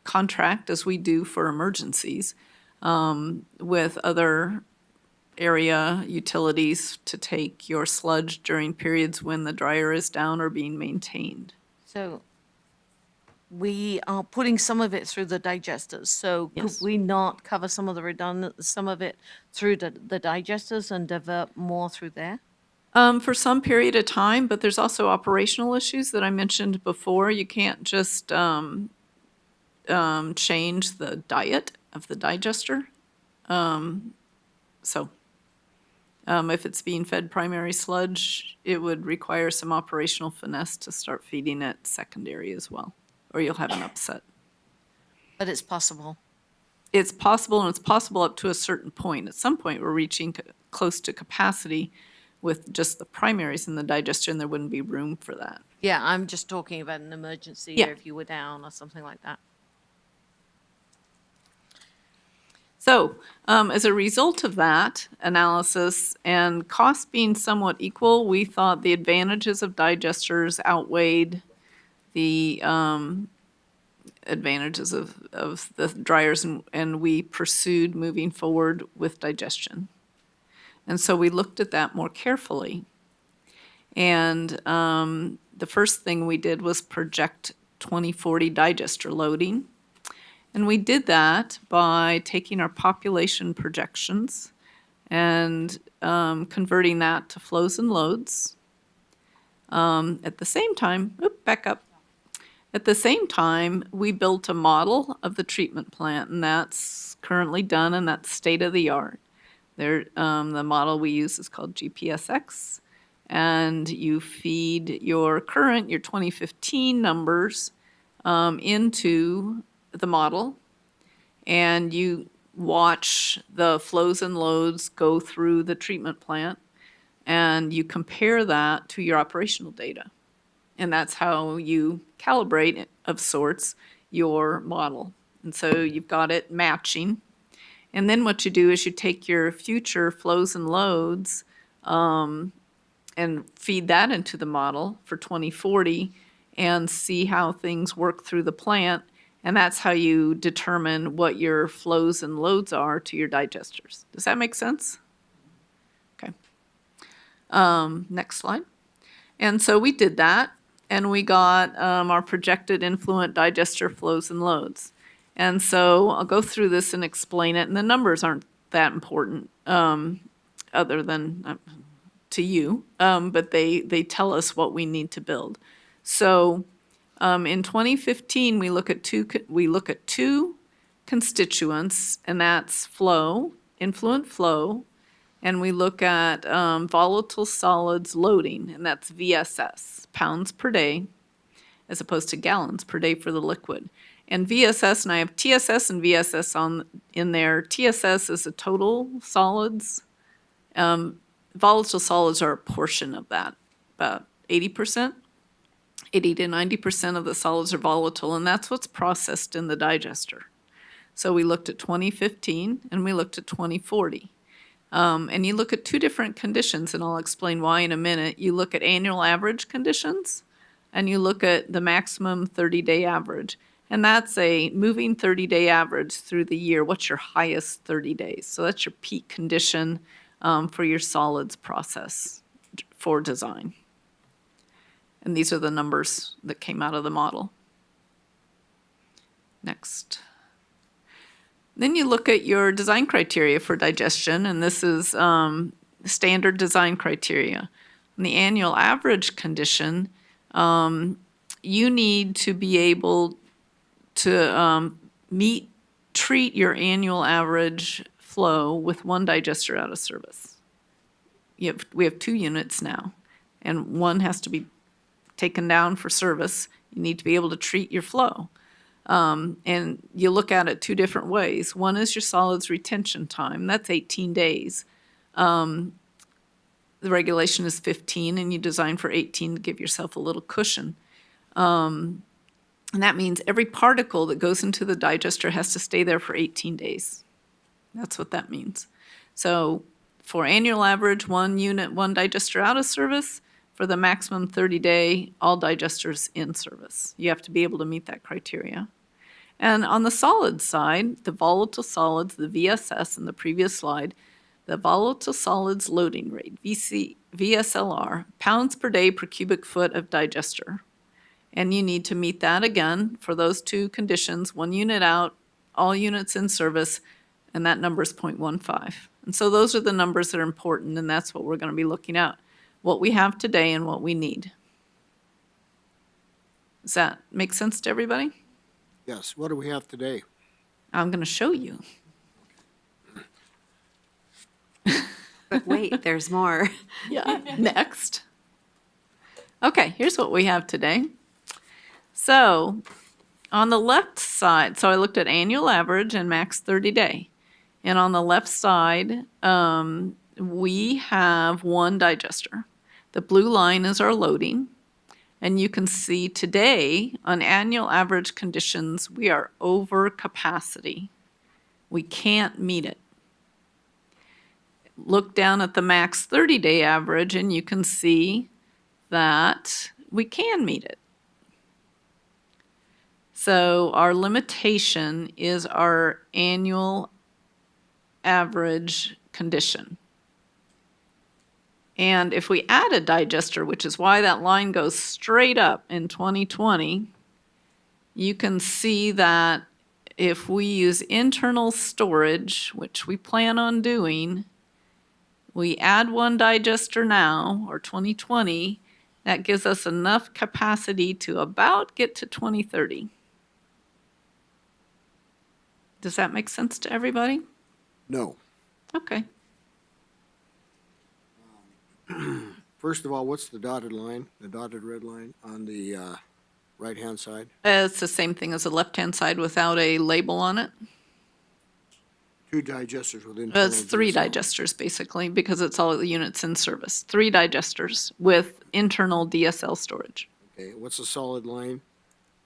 contract, as we do for emergencies, with other area utilities to take your sludge during periods when the dryer is down or being maintained. So we are putting some of it through the digesters. So could Yes. we not cover some of the redundant, some of it through the digesters and divert more through there? For some period of time, but there's also operational issues that I mentioned before. You can't just change the diet of the digester. If it's being fed primary sludge, it would require some operational finesse to start feeding it secondary as well, or you'll have an upset. But it's possible. It's possible, and it's possible up to a certain point. At some point, we're reaching close to capacity with just the primaries in the digester, and there wouldn't be room for that. Yeah, I'm just talking about an emergency Yeah. or if you were down or something like that. So, as a result of that analysis and costs being somewhat equal, we thought the advantages of digesters outweighed the advantages of the dryers, and we pursued moving forward with digestion. And so we looked at that more carefully. And the first thing we did was project 2040 digester loading. And we did that by taking our population projections and converting that to flows and loads. At the same time, back up. At the same time, we built a model of the treatment plant, and that's currently done, and that's state of the art. The model we use is called GPSX, and you feed your 2015 numbers into the model, and you watch the flows and loads go through the treatment plant, and you compare that to your operational data. And that's how you calibrate, of sorts, your model. And so you've got it matching. And then what you do is you take your future flows and loads and feed that into the model for 2040 and see how things work through the plant. And that's how you determine what your flows and loads are to your digesters. Does that make sense? Okay. Next slide. And so we did that, and we got our projected influent digester flows and loads. And so I'll go through this and explain it, and the numbers aren't that important, other than to you, but they tell us what we need to build. So in 2015, we look at two constituents, and that's flow, influent flow, and we look at volatile solids loading, and that's VSS, pounds per day, as opposed to gallons per day for the liquid. And VSS, and I have TSS and VSS in there. TSS is the total solids. Volatile solids are a portion of that, about 80%. 80 to 90% of the solids are volatile, and that's what's processed in the digester. So we looked at 2015 and we looked at 2040. And you look at two different conditions, and I'll explain why in a minute. You look at annual average conditions, and you look at the maximum 30-day average. And that's a moving 30-day average through the year. What's your highest 30 days? So that's your peak condition for your solids process for design. And these are the numbers that came out of the model. Next. Then you look at your design criteria for digestion, and this is standard design criteria. In the annual average condition, you need to be able to treat your annual average flow with one digester out of service. We have 2 units now, and one has to be taken down for service. You need to be able to treat your flow. And you look at it 2 different ways. One is your solids retention time. That's 18 days. The regulation is 15, and you design for 18 to give yourself a little cushion. And that means every particle that goes into the digester has to stay there for 18 days. That's what that means. So for annual average, 1 unit, 1 digester out of service. For the maximum 30-day, all digesters in service. You have to be able to meet that criteria. And on the solid side, the volatile solids, the VSS in the previous slide, the volatile solids loading rate, VSLR, pounds per day per cubic foot of digester. And you need to meet that again for those two conditions, 1 unit out, all units in service, and that number is 0.15. And so those are the numbers that are important, and that's what we're going to be looking at, what we have today and what we need. Does that make sense to everybody? Yes, what do we have today? I'm going to show you. But wait, there's more. Yeah, next. Okay, here's what we have today. So on the left side, so I looked at annual average and max 30-day. And on the left side, we have 1 digester. The blue line is our loading. And you can see today, on annual average conditions, we are over capacity. We can't meet it. Look down at the max 30-day average and you can see that we can meet it. So our limitation is our annual average condition. And if we add a digester, which is why that line goes straight up in 2020, you can see that if we use internal storage, which we plan on doing, we add 1 digester now, or 2020, that gives us enough capacity to about get to 2030. Does that make sense to everybody? No. Okay. First of all, what's the dotted line, the dotted red line on the right-hand side? It's the same thing as the left-hand side without a label on it. 2 digesters with internal It's 3 DSL. digesters, basically, because it's all the units in service. 3 digesters with internal DSL storage. Okay, what's the solid line,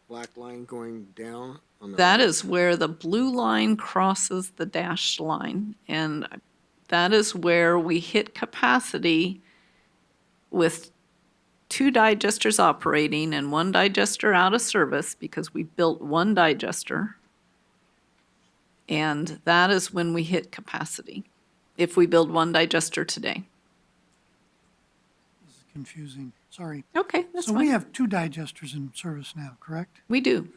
black line going down on the? That is where the blue line crosses the dashed line, and that is where we hit capacity with 2 digesters operating and 1 digester out of service because we built 1 digester. And that is when we hit capacity, if we build 1 digester today. This is confusing, sorry. Okay, that's So we fine. have 2 digesters in service now, correct? We do.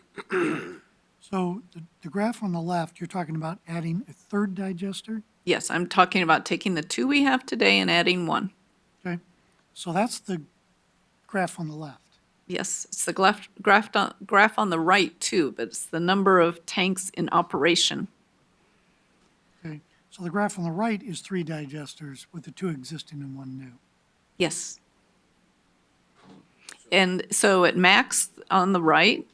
So the graph on the left, you're talking about adding a 3rd digester? Yes, I'm talking about taking the 2 we have today and adding 1. Okay, so that's the graph on the left. Yes, it's the graph on the right too, but it's the number of tanks in operation. Okay, so the graph on the right is 3 digesters with the 2 existing and 1 new. Yes. And so at max on the right,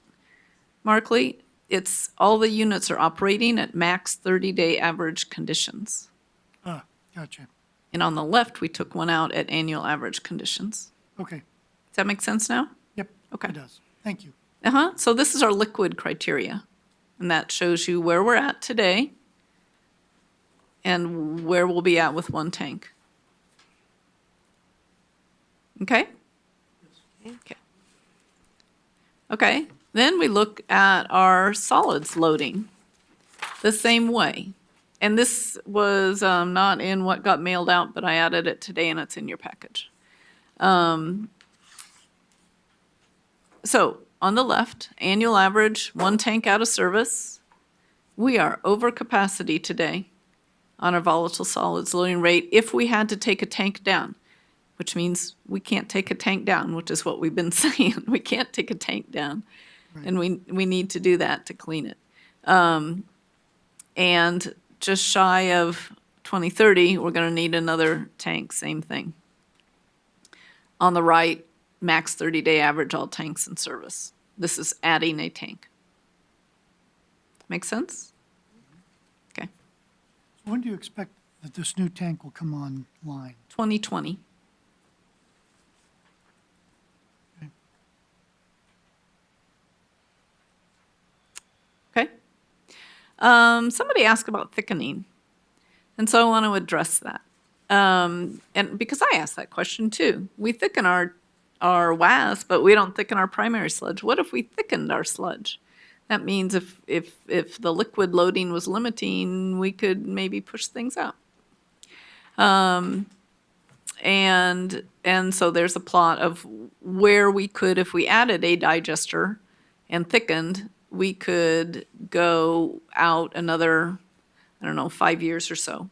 Markley, it's all the units are operating at max 30-day average conditions. Ah, gotcha. And on the left, we took 1 out at annual average conditions. Okay, Does that make sense now? yep, Okay. it does. Thank you. So this is our liquid criteria. And that shows you where we're at today and where we'll be at with 1 tank. Okay? Okay. Okay, then we look at our solids loading the same way. And this was not in what got mailed out, but I added it today and it's in your package. So on the left, annual average, 1 tank out of service. We are over capacity today on our volatile solids loading rate if we had to take a tank down, which means we can't take a tank down, which is what we've been saying. We can't take a tank down. And we need to do that to clean it. And just shy of 2030, we're going to need another tank, same thing. On the right, max 30-day average, all tanks in service. This is adding a tank. Make sense? Okay. So when do you expect that this new tank will come online? 2020. Okay. Somebody asked about thickening, and so I want to address that. And because I asked that question too, we thicken our WAS, but we don't thicken our primary sludge. What if we thickened our sludge? That means if the liquid loading was limiting, we could maybe push things out. And so there's a plot of where we could, if we added a digester and thickened, we could go out another, I don't know, 5 years or so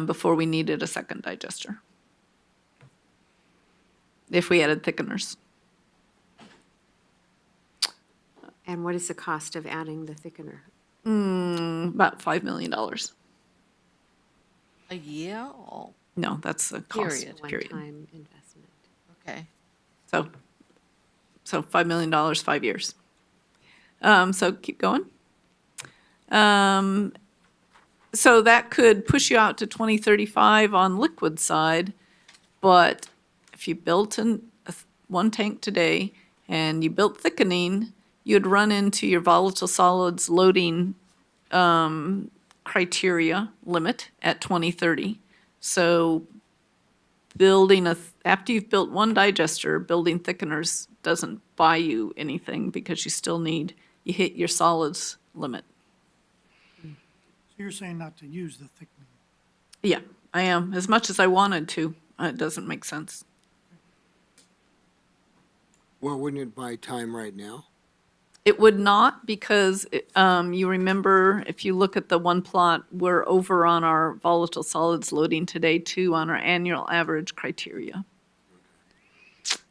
before we needed a second digester. If we added thickeners. And what is the cost of adding the thickener? About $5 million. A year or, No, that's the cost, Period. period. One-time investment. okay. So $5 million, 5 years. So keep going. So that could push you out to 2035 on liquid side, but if you built one tank today and you built thickening, you'd run into your volatile solids loading criteria limit at 2030. So after you've built one digester, building thickeners doesn't buy you anything because you hit your solids limit. So you're saying not to use the thickening. Yeah, I am, as much as I wanted to. It doesn't make sense. Well, wouldn't it buy time right now? It would not because you remember, if you look at the one plot, we're over on our volatile solids loading today too on our annual average criteria.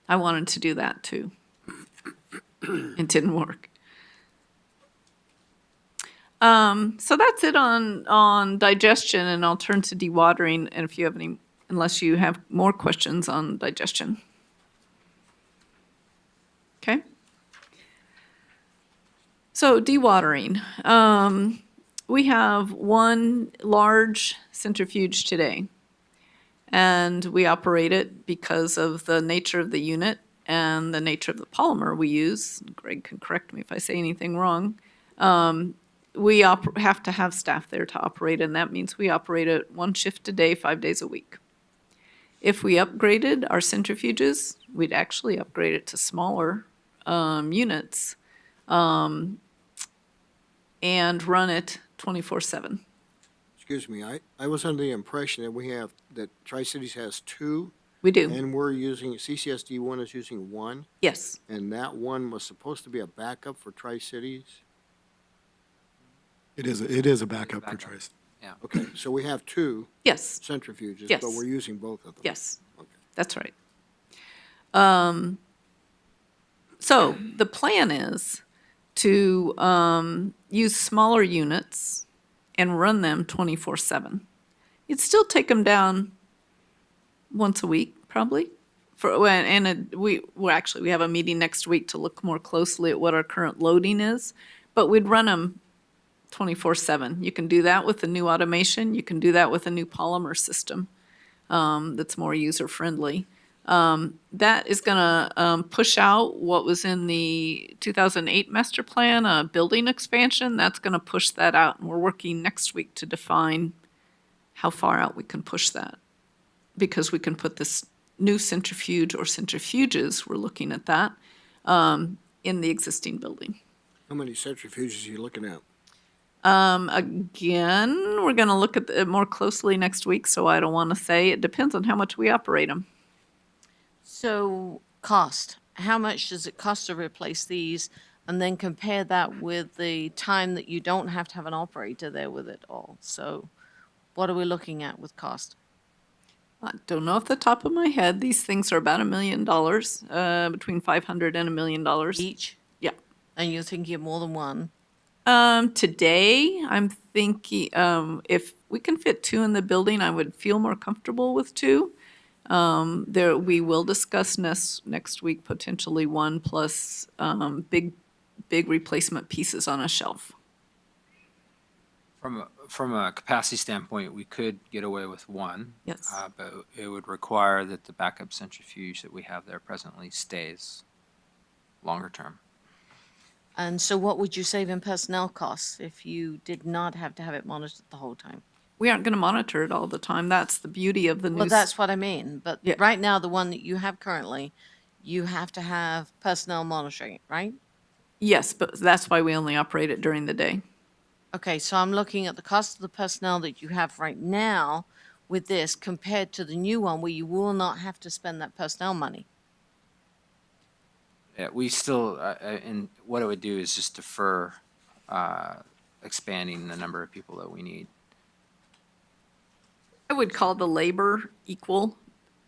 I wanted to do that too. It didn't work. So that's it on digestion, and I'll turn to dewatering, and if you have any, unless you have more questions on digestion. Okay? So dewatering. We have one large centrifuge today, and we operate it because of the nature of the unit and the nature of the polymer we use. Greg can correct me if I say anything wrong. We have to have staff there to operate, and that means we operate it one shift a day, 5 days a week. If we upgraded our centrifuges, we'd actually upgrade it to smaller units and run it 24/7. Excuse me, I was under the impression that Tri-Cities has two, We do, and we're using, CCSD one is using one, yes. and that one was supposed to be a backup for Tri-Cities? It is a backup for Backup. Trice. Okay, so we have two Yes, centrifuges, Yes. but we're using both of them? yes, Okay. that's right. So the plan is to use smaller units and run them 24/7. You'd still take them down once a week, probably. We have a meeting next week to look more closely at what our current loading is, but we'd run them 24/7. You can do that with the new automation. You can do that with a new polymer system that's more user-friendly. That is going to push out what was in the 2008 master plan, a building expansion. That's going to push that out, and we're working next week to define how far out we can push that, because we can put this new centrifuge or centrifuges, we're looking at that, in the existing building. How many centrifuges are you looking at? Again, we're going to look at it more closely next week, so I don't want to say. It depends on how much we operate them. So cost, how much does it cost to replace these? And then compare that with the time that you don't have to have an operator there with it all. So what are we looking at with cost? I don't know off the top of my head. These things are about $1 million, between $500 and $1 million. Each? Yeah. And you're thinking of more than one? Today, I'm thinking if we can fit two in the building, I would feel more comfortable with two. We will discuss next week potentially one plus big replacement pieces on a shelf. From a capacity standpoint, we could get away with one. Yes. But it would require that the backup centrifuge that we have there presently stays longer term. And so what would you save in personnel costs if you did not have to have it monitored the whole time? We aren't going to monitor it all the time. That's the beauty of the new. Well, that's what I mean, but Yeah. right now, the one that you have currently, you have to have personnel monitoring it, right? Yes, but that's why we only operate it during the day. Okay, so I'm looking at the cost of the personnel that you have right now with this compared to the new one where you will not have to spend that personnel money. Yeah, we still, and what it would do is just defer expanding the number of people that we need. I would call the labor equal.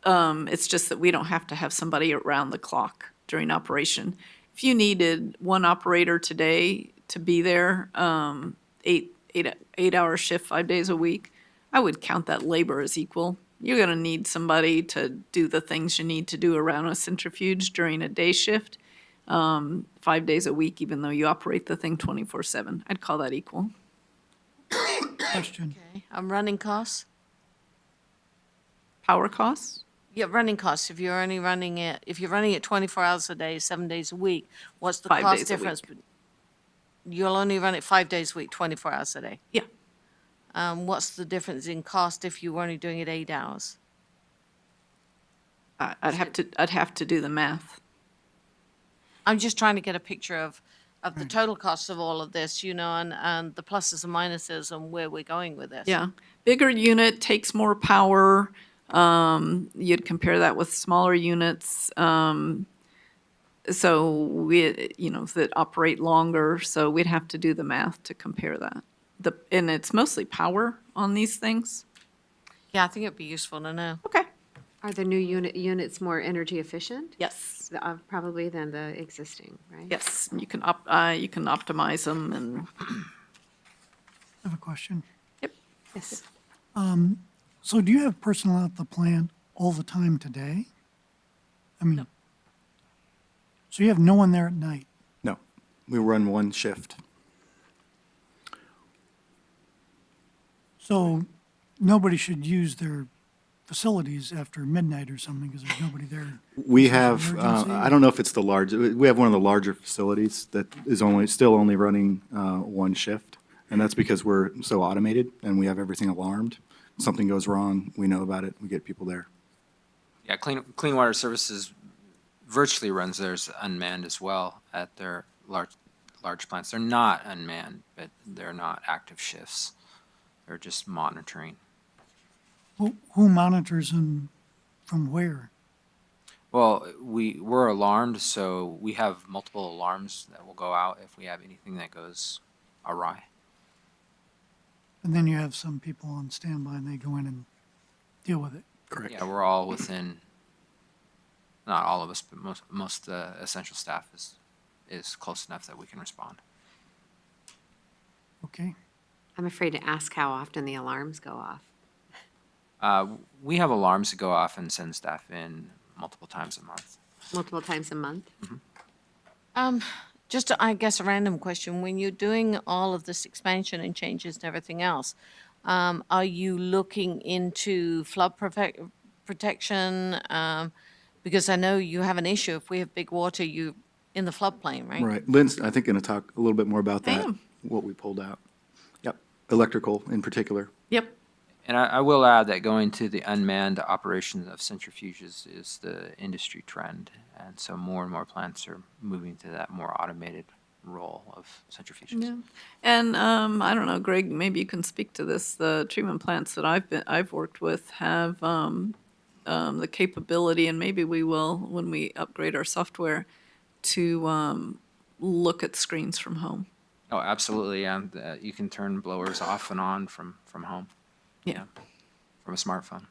It's just that we don't have to have somebody around the clock during operation. If you needed one operator today to be there, 8-hour shift, 5 days a week, I would count that labor as equal. You're gonna need somebody to do the things you need to do around a centrifuge during a day shift, 5 days a week, even though you operate the thing 24/7. I'd call that equal. Question. Okay, running costs? Power costs? Yeah, running costs. If you're only running it, if you're running it 24 hours a day, 7 days a week, what's the 5 cost days a week. difference? You'll only run it 5 days a week, 24 hours a day. Yeah. What's the difference in cost if you were only doing it 8 hours? I'd have to do the math. I'm just trying to get a picture of the total cost of all of this, and the pluses and minuses and where we're going with this. Yeah, bigger unit takes more power. You'd compare that with smaller units. So that operate longer, so we'd have to do the math to compare that. And it's mostly power on these things. Yeah, I think it'd be useful to know. Okay. Are the new units more energy efficient? Yes, Probably than the existing, right? yes, you can optimize them and, I have a question. yep. Yes. So do you have personnel at the plant all the time today? I mean, so you have no one there at night? No, we run one shift. So nobody should use their facilities after midnight or something because there's nobody there? We Is this an have, emergency? I don't know if it's the large, we have one of the larger facilities that is still only running one shift. And that's because we're so automated and we have everything alarmed. Something goes wrong, we know about it, we get people there. Yeah, Clean Water Services virtually runs theirs unmanned as well at their large plants. They're not unmanned, but they're not active shifts. They're just monitoring. Who monitors and from where? Well, we're alarmed, so we have multiple alarms that will go out if we have anything that goes awry. And then you have some people on standby and they go in and deal with it. Correct. Yeah, we're all within, not all of us, but most essential staff is close enough that we can respond. Okay. I'm afraid to ask how often the alarms go off. We have alarms that go off and send staff in multiple times a month. Multiple times a month? Just, I guess, a random question. When you're doing all of this expansion and changes and everything else, are you looking into flood protection? Because I know you have an issue. If we have big water, you in the floodplain, right? Right, Lynn's, I think, going to talk a little bit more about I that, am. what we pulled out. Yep, electrical in particular. Yep. And I will add that going to the unmanned operations of centrifuges is the industry trend. And so more and more plants are moving to that more automated role of centrifuges. Yeah. And I don't know, Greg, maybe you can speak to this. The treatment plants that I've worked with have the capability, and maybe we will when we upgrade our software, to look at screens from home. Oh, absolutely. And you can turn blowers off and on from home. Yeah. From a smartphone.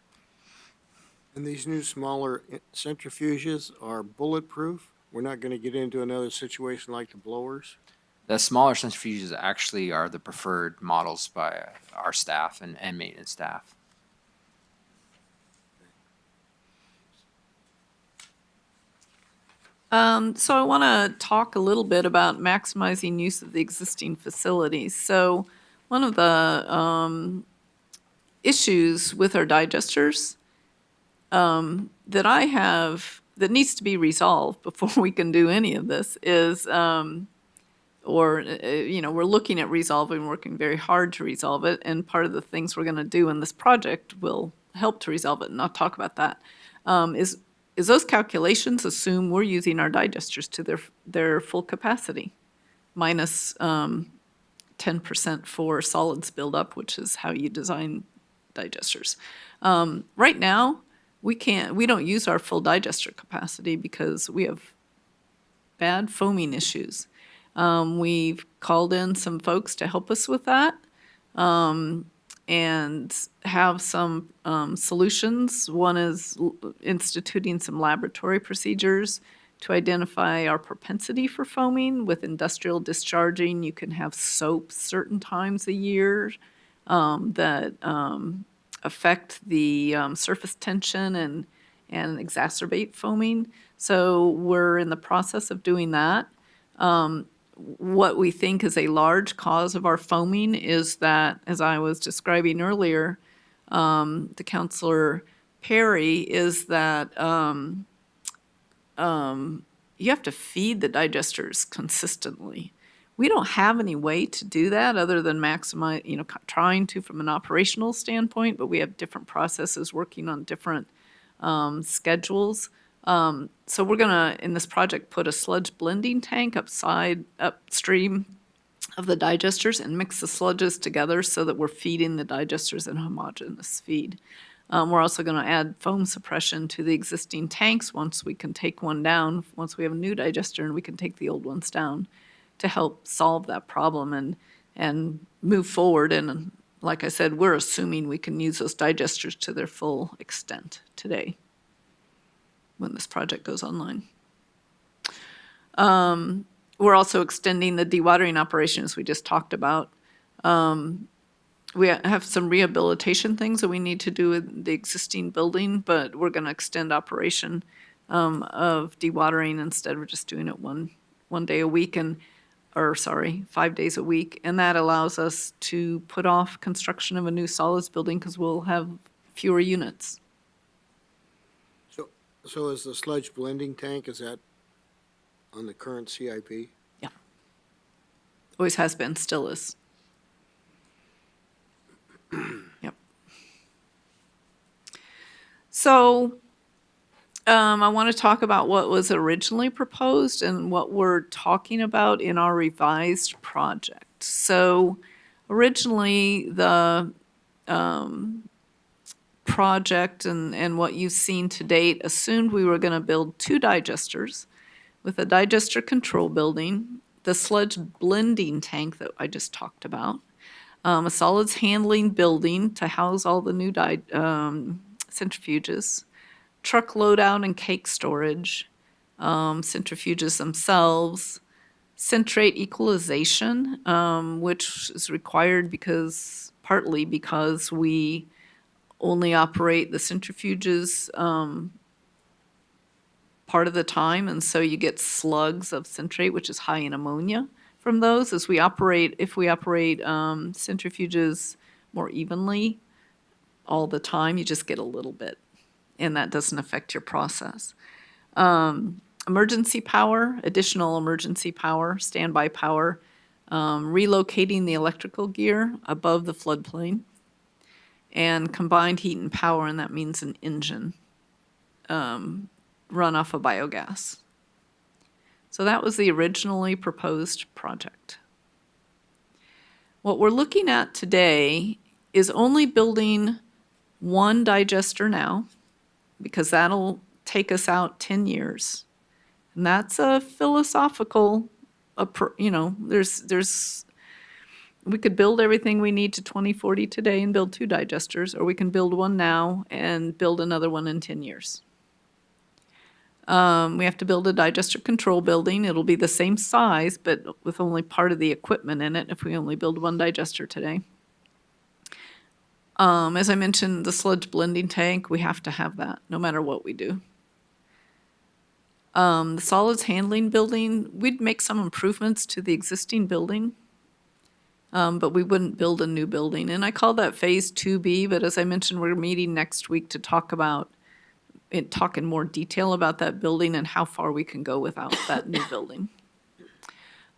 And these new smaller centrifuges are bulletproof? We're not going to get into another situation like the blowers? The smaller centrifuges actually are the preferred models by our staff and maintenance staff. So I want to talk a little bit about maximizing use of the existing facilities. So one of the issues with our digesters that I have that needs to be resolved before we can do any of this is or, we're looking at resolving, working very hard to resolve it. And part of the things we're going to do in this project will help to resolve it, and I'll talk about that. Is those calculations assume we're using our digesters to their full capacity, minus 10% for solids buildup, which is how you design digesters. Right now, we don't use our full digester capacity because we have bad foaming issues. We've called in some folks to help us with that, and have some solutions. One is instituting some laboratory procedures to identify our propensity for foaming. With industrial discharging, you can have soap certain times a year that affect the surface tension and exacerbate foaming. So we're in the process of doing that. What we think is a large cause of our foaming is that, as I was describing earlier, to Councilor Perry, is that you have to feed the digesters consistently. We don't have any way to do that other than maximize, trying to from an operational standpoint, but we have different processes working on different schedules. So we're gonna, in this project, put a sludge blending tank upstream of the digesters and mix the sludges together so that we're feeding the digesters in homogeneous feed. We're also gonna add foam suppression to the existing tanks once we can take one down, once we have a new digester and we can take the old ones down to help solve that problem and move forward. And like I said, we're assuming we can use those digesters to their full extent today when this project goes online. We're also extending the dewatering operations we just talked about. We have some rehabilitation things that we need to do with the existing building, but we're gonna extend operation of dewatering instead of just doing it one day a week 5 days a week. And that allows us to put off construction of a new solids building because we'll have fewer units. So is the sludge blending tank, is that on the current CIP? Always has been, still is. Yep. So I want to talk about what was originally proposed and what we're talking about in our revised project. So originally, the project and what you've seen to date assumed we were going to build 2 digesters with a digester control building, the sludge blending tank that I just talked about, a solids handling building to house all the new centrifuges, truck loadout and cake storage, centrifuges themselves, centrate equalization, which is required partly because we only operate the centrifuges part of the time, and so you get slugs of centrate, which is high in ammonia from those. If we operate centrifuges more evenly all the time, you just get a little bit, and that doesn't affect your process. Emergency power, additional emergency power, standby power, relocating the electrical gear above the floodplain, and combined heat and power, and that means an engine run off of biogas. So that was the originally proposed project. What we're looking at today is only building 1 digester now, because that'll take us out 10 years. And that's a philosophical, we could build everything we need to 2040 today and build 2 digesters, or we can build 1 now and build another 1 in 10 years. We have to build a digester control building. It'll be the same size, but with only part of the equipment in it if we only build 1 digester today. As I mentioned, the sludge blending tank, we have to have that no matter what we do. The solids handling building, we'd make some improvements to the existing building, but we wouldn't build a new building. And I call that phase 2B, but as I mentioned, we're meeting next week to talk in more detail about that building and how far we can go without that new building.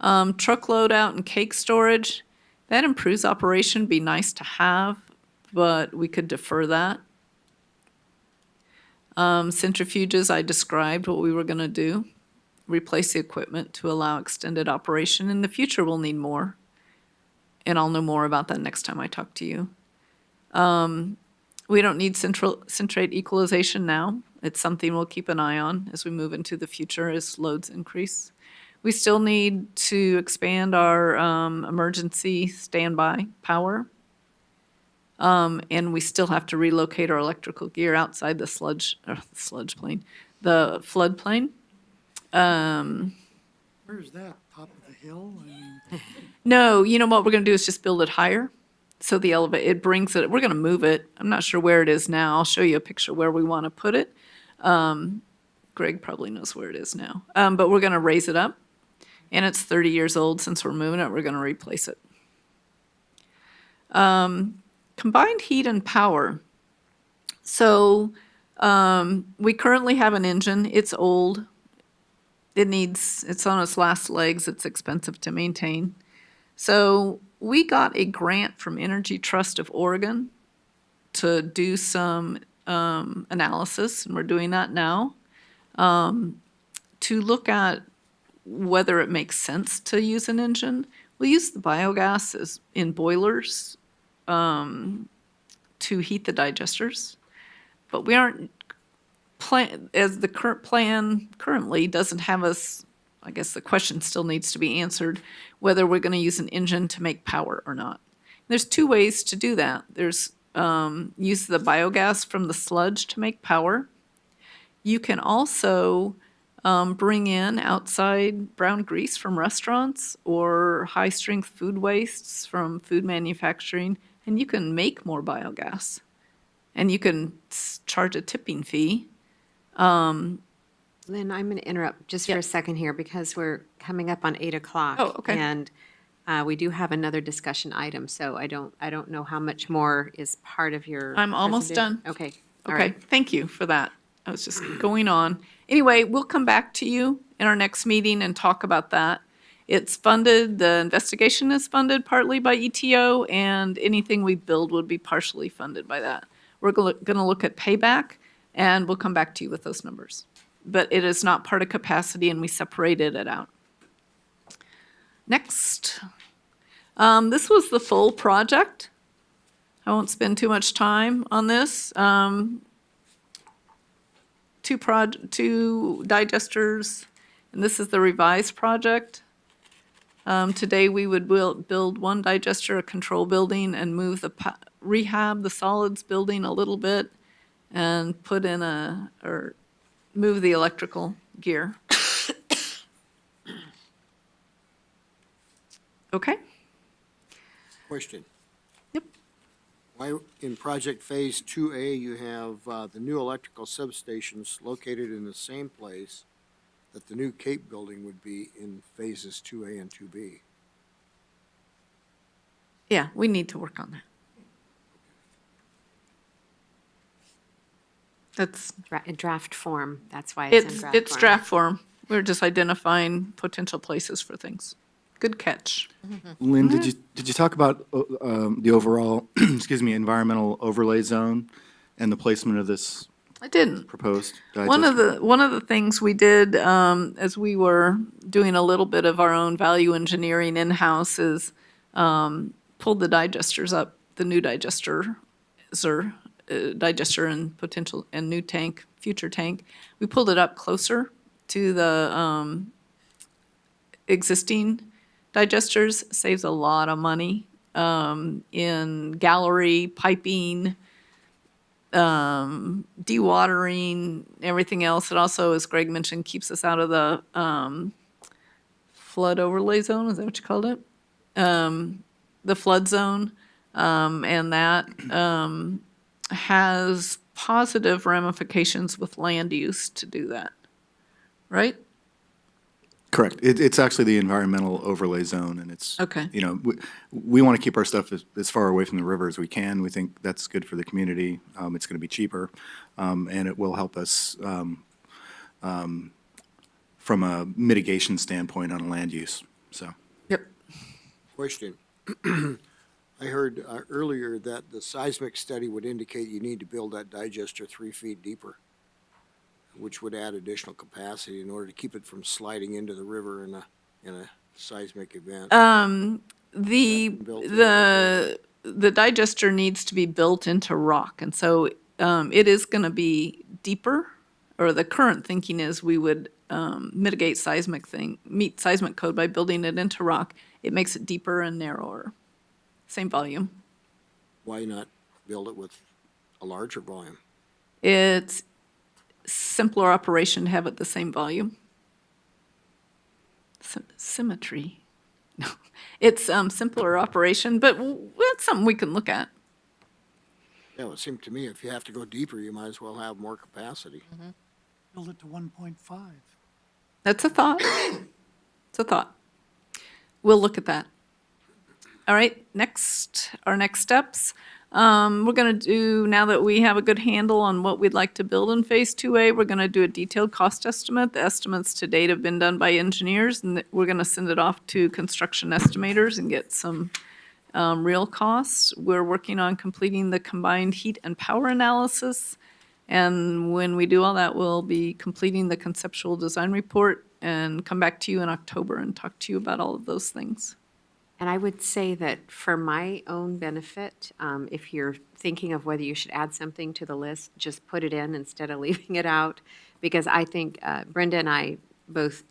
Truck loadout and cake storage, that improves operation, be nice to have, but we could defer that. Centrifuges, I described what we were gonna do. Replace the equipment to allow extended operation. In the future, we'll need more. And I'll know more about that next time I talk to you. We don't need centrate equalization now. It's something we'll keep an eye on as we move into the future as loads increase. We still need to expand our emergency standby power. And we still have to relocate our electrical gear outside the floodplain. Where is that? Top of the hill? I mean, No, you know what we're gonna do is just build it higher. So the it brings it, we're gonna move it. I'm not sure where it is now. I'll show you a picture where we wanna put it. Greg probably knows where it is now. But we're gonna raise it up. And it's 30 years old. Since we're moving it, we're gonna replace it. Combined heat and power. So, we currently have an engine. It's old. It's on its last legs. It's expensive to maintain. So we got a grant from Energy Trust of Oregon to do some analysis, and we're doing that now, to look at whether it makes sense to use an engine. We'll use the biogas in boilers to heat the digesters, but we aren't as the current plan currently doesn't have us, I guess the question still needs to be answered, whether we're going to use an engine to make power or not. There's two ways to do that. There's use the biogas from the sludge to make power. You can also bring in outside brown grease from restaurants or high-strength food wastes from food manufacturing, and you can make more biogas. And you can charge a tipping fee. Lynn, I'm going to interrupt just for Yeah. a second here because we're coming up on 8 o'clock. Oh, okay. And we do have another discussion item, so I don't know how much more is part of your. I'm almost presentation. done. Okay, all Okay, right. thank you for that. I was just going on. Anyway, we'll come back to you in our next meeting and talk about that. It's funded, the investigation is funded partly by ETO, and anything we build would be partially funded by that. We're gonna look at payback, and we'll come back to you with those numbers. But it is not part of capacity, and we separated it out. Next. This was the full project. I won't spend too much time on this. Two digesters, and this is the revised project. Today, we would build one digester, a control building, and move rehab the solids building a little bit, and put in or move the electrical gear. Okay? Question. Yep. Why, in project phase 2A, you have the new electrical substations located in the same place that the new Cape building would be in phases 2A and 2B? Yeah, we need to work on that. That's, In draft form, that's why it's in draft form. it's draft form. We're just identifying potential places for things. Good catch. Lynn, did you talk about the overall, excuse me, environmental overlay zone and the placement of this I didn't. proposed One digester? of the things we did as we were doing a little bit of our own value engineering in-house is pulled the digesters up, the new digester and potential and new tank, future tank. We pulled it up closer to the existing digesters. Saves a lot of money in gallery piping, dewatering, everything else. It also, as Greg mentioned, keeps us out of the flood overlay zone. Is that what you called it? The flood zone, and that has positive ramifications with land use to do that, right? Correct. It's actually the environmental overlay zone, and it's, Okay. you know, we want to keep our stuff as far away from the river as we can. We think that's good for the community. It's going to be cheaper, and it will help us from a mitigation standpoint on land use. so. Yep. Question. I heard earlier that the seismic study would indicate you need to build that digester 3 feet deeper, which would add additional capacity in order to keep it from sliding into the river in a seismic event. The, been built in? the digester needs to be built into rock, and so it is going to be deeper, or the current thinking is we would meet seismic code by building it into rock. It makes it deeper and narrower, same volume. Why not build it with a larger volume? It's simpler operation to have it the same volume. Symmetry. No, it's simpler operation, but that's something we can look at. Yeah, it would seem to me if you have to go deeper, you might as well have more capacity. Build it to 1.5. That's a thought. It's a thought. We'll look at that. All right, our next steps. We're gonna do, now that we have a good handle on what we'd like to build in Phase 2A, we're gonna do a detailed cost estimate. The estimates to date have been done by engineers, and we're gonna send it off to construction estimators and get some real costs. We're working on completing the combined heat and power analysis. And when we do all that, we'll be completing the conceptual design report and come back to you in October and talk to you about all of those things. And I would say that for my own benefit, if you're thinking of whether you should add something to the list, just put it in instead of leaving it out. Because I think Brenda and I both,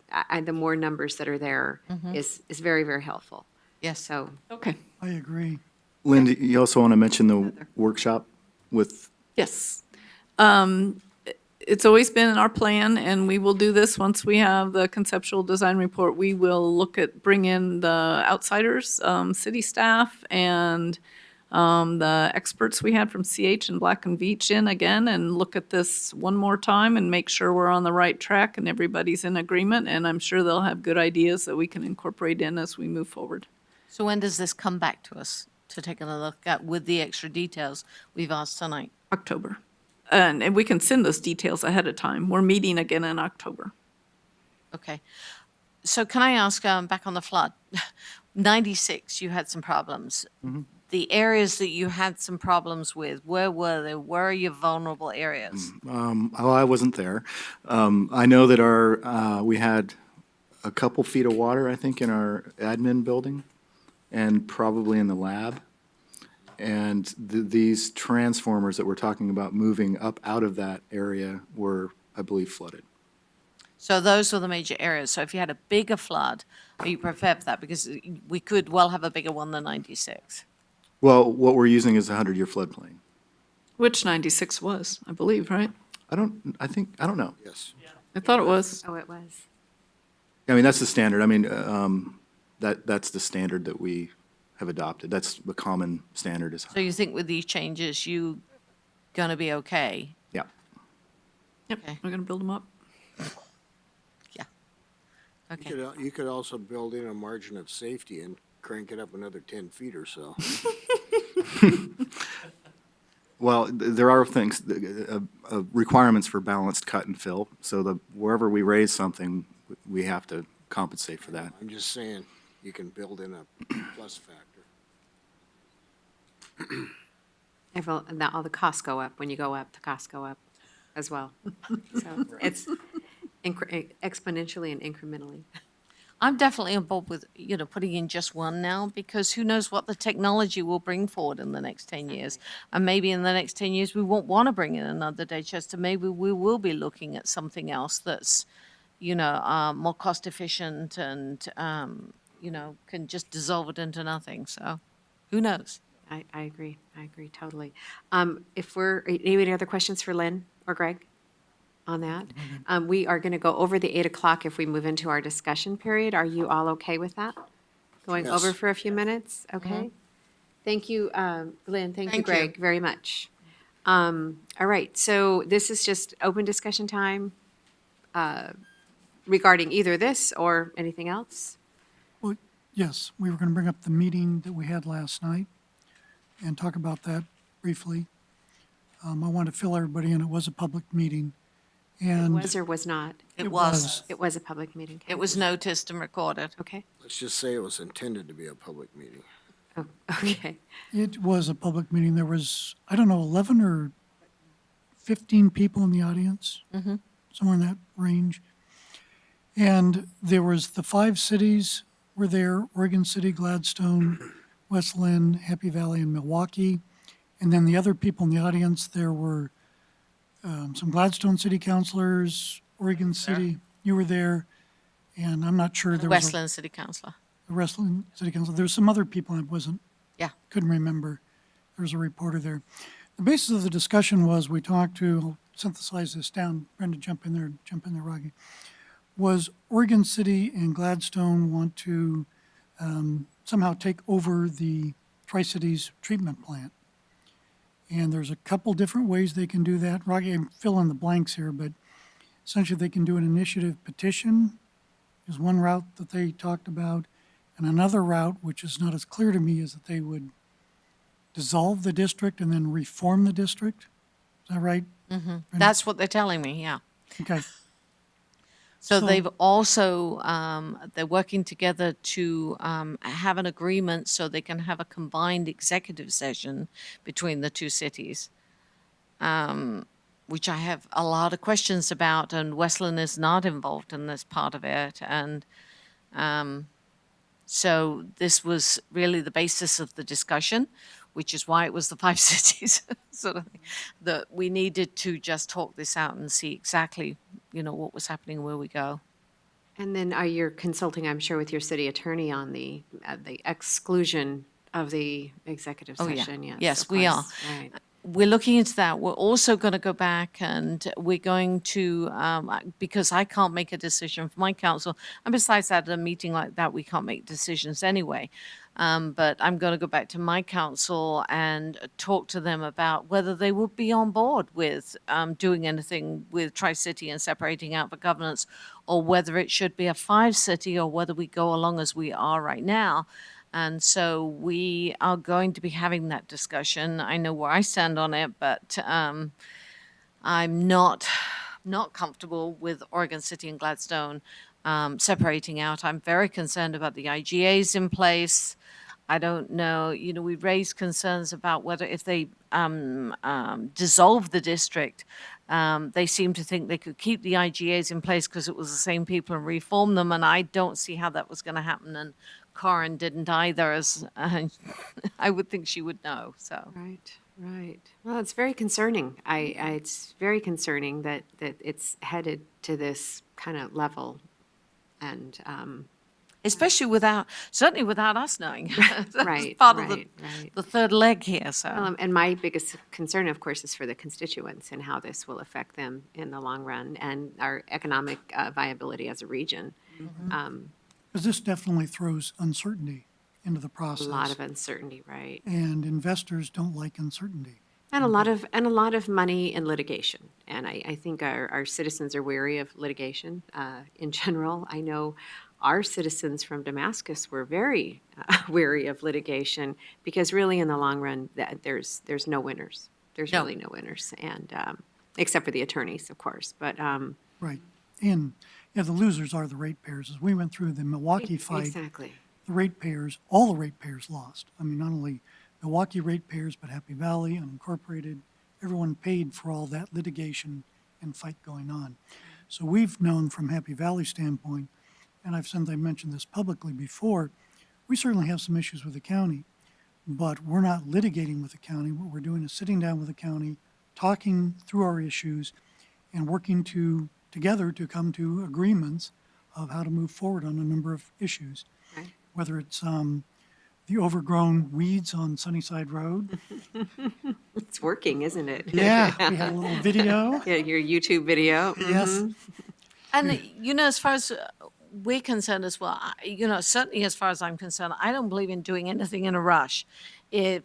the more numbers that are there is very, very helpful. Yes. So, Okay. I agree. Linda, you also want to mention the workshop with, Yes. It's always been our plan, and we will do this once we have the conceptual design report. We will bring in the outsiders, city staff, and the experts we had from CH and Black and Veatch in again, and look at this one more time and make sure we're on the right track and everybody's in agreement. And I'm sure they'll have good ideas that we can incorporate in as we move forward. So when does this come back to us to take a look at with the extra details we've asked tonight? October. And we can send those details ahead of time. We're meeting again in October. Okay. So can I ask, back on the flood, 96, you had some problems. The areas that you had some problems with, where were they? Where are your vulnerable areas? I wasn't there. I know that we had a couple feet of water, I think, in our admin building and probably in the lab. And these transformers that we're talking about moving up out of that area were, I believe, flooded. So those were the major areas. So if you had a bigger flood, are you prepared for that? Because we could well have a bigger one than 96. Well, what we're using is a 100-year floodplain. Which 96 was, I believe, right? I don't know. Yes. I thought it was. oh, it was. I mean, that's the standard. I mean, that's the standard that we have adopted. That's the common standard is, So you think with these changes, you going to be okay? yeah. Yep, Okay. we're going to build them up. Yeah. Okay. You could also build in a margin of safety and crank it up another 10 feet or so. Well, there are things, requirements for balanced cut and fill. So wherever we raise something, we have to compensate for that. I'm just saying, you can build in a plus factor. And all the costs go up. When you go up, the costs go up as well. So it's exponentially and incrementally. I'm definitely on board with, putting in just one now, because who knows what the technology will bring forward in the next 10 years. And maybe in the next 10 years, we won't want to bring in another digester. Maybe we will be looking at something else that's, more cost efficient and, can just dissolve it into nothing. So who knows? I agree. I agree totally. Any other questions for Lynn or Greg on that? We are going to go over the 8 o'clock if we move into our discussion period. Are you all okay with that? Going Yes. over for a few minutes? Okay. Thank you, Lynn. Thank you, Thank you. Greg, very much. All right, so this is just open discussion time regarding either this or anything else? Well, yes, we were going to bring up the meeting that we had last night and talk about that briefly. I want to fill everybody in. It was a public meeting, And Was or was not? It was. It was a public meeting. Okay. It was noticed and recorded. Okay, Let's just say it was intended to be a public meeting. oh, okay. it was a public meeting. There was, I don't know, 11 or 15 people in the audience, somewhere in that range. And there was the 5 cities were there: Oregon City, Gladstone, West Lynn, Happy Valley, and Milwaukee. And then the other people in the audience, there were some Gladstone City councilors, Oregon City, you were there, and I'm not sure there was a Westland City Councilor. Wrestling City Council. There was some other people I Yeah. couldn't remember. There was a reporter there. The basis of the discussion was, we talked to, I'll synthesize this down, Brenda, jump in there, Rocky, was Oregon City and Gladstone want to somehow take over the Tri-Cities treatment plant. And there's a couple different ways they can do that. Rocky, I'm filling in the blanks here, but essentially they can do an initiative petition is one route that they talked about. And another route, which is not as clear to me, is that they would dissolve the district and then reform the district. Is that right? That's what they're telling me, yeah. Okay. So So- they've also, they're working together to have an agreement so they can have a combined executive session between the two cities, which I have a lot of questions about, and Westland is not involved in this part of it. And so this was really the basis of the discussion, which is why it was the 5 cities sort of thing, that we needed to just talk this out and see exactly, what was happening and where we go. And then are you consulting, I'm sure, with your city attorney on the exclusion of the executive Oh, yeah. session? Yes, of we are. course. Right. We're looking into that. We're also going to go back and we're going to, because I can't make a decision for my council, and besides that, at a meeting like that, we can't make decisions anyway. But I'm going to go back to my council and talk to them about whether they would be on board with doing anything with Tri-City and separating out the governance, or whether it should be a 5-city, or whether we go along as we are right now. And so we are going to be having that discussion. I know where I stand on it, but I'm not comfortable with Oregon City and Gladstone separating out. I'm very concerned about the IGAs in place. I don't know, we've raised concerns about whether if they dissolve the district, they seem to think they could keep the IGAs in place because it was the same people and reform them, and I don't see how that was going to happen. And Corin didn't either, as I would think she would know, so. Right, right. Well, it's very concerning. It's very concerning that it's headed to this kind of level. And, Especially certainly without us knowing. That's right, part of right. the third leg here, so. And my biggest concern, of course, is for the constituents and how this will affect them in the long run and our economic viability as a region. Because this definitely throws uncertainty into the A process. lot of uncertainty, right? And investors don't like uncertainty. And a lot of money in litigation. And I think our citizens are wary of litigation in general. I know our citizens from Damascus were very wary of litigation because really in the long run, there's no winners. There's No. really no winners, and except for the attorneys, of course. But Right. And, the losers are the ratepayers. As we went through the Milwaukee fight, exactly. the ratepayers, all the ratepayers lost. I mean, not only Milwaukee ratepayers, but Happy Valley, unincorporated, everyone paid for all that litigation and fight going on. So we've known from Happy Valley standpoint, and I've mentioned this publicly before, we certainly have some issues with the county, but we're not litigating with the county. What we're doing is sitting down with the county, talking through our issues, and working together to come to agreements of how to move forward on a number of issues. Right. Whether it's the overgrown weeds on Sunnyside Road. It's working, isn't it? Yeah, we had a little video. Yeah, your YouTube video. Yes. And, as far as we're concerned as well, certainly as far as I'm concerned, I don't believe in doing anything in a rush. If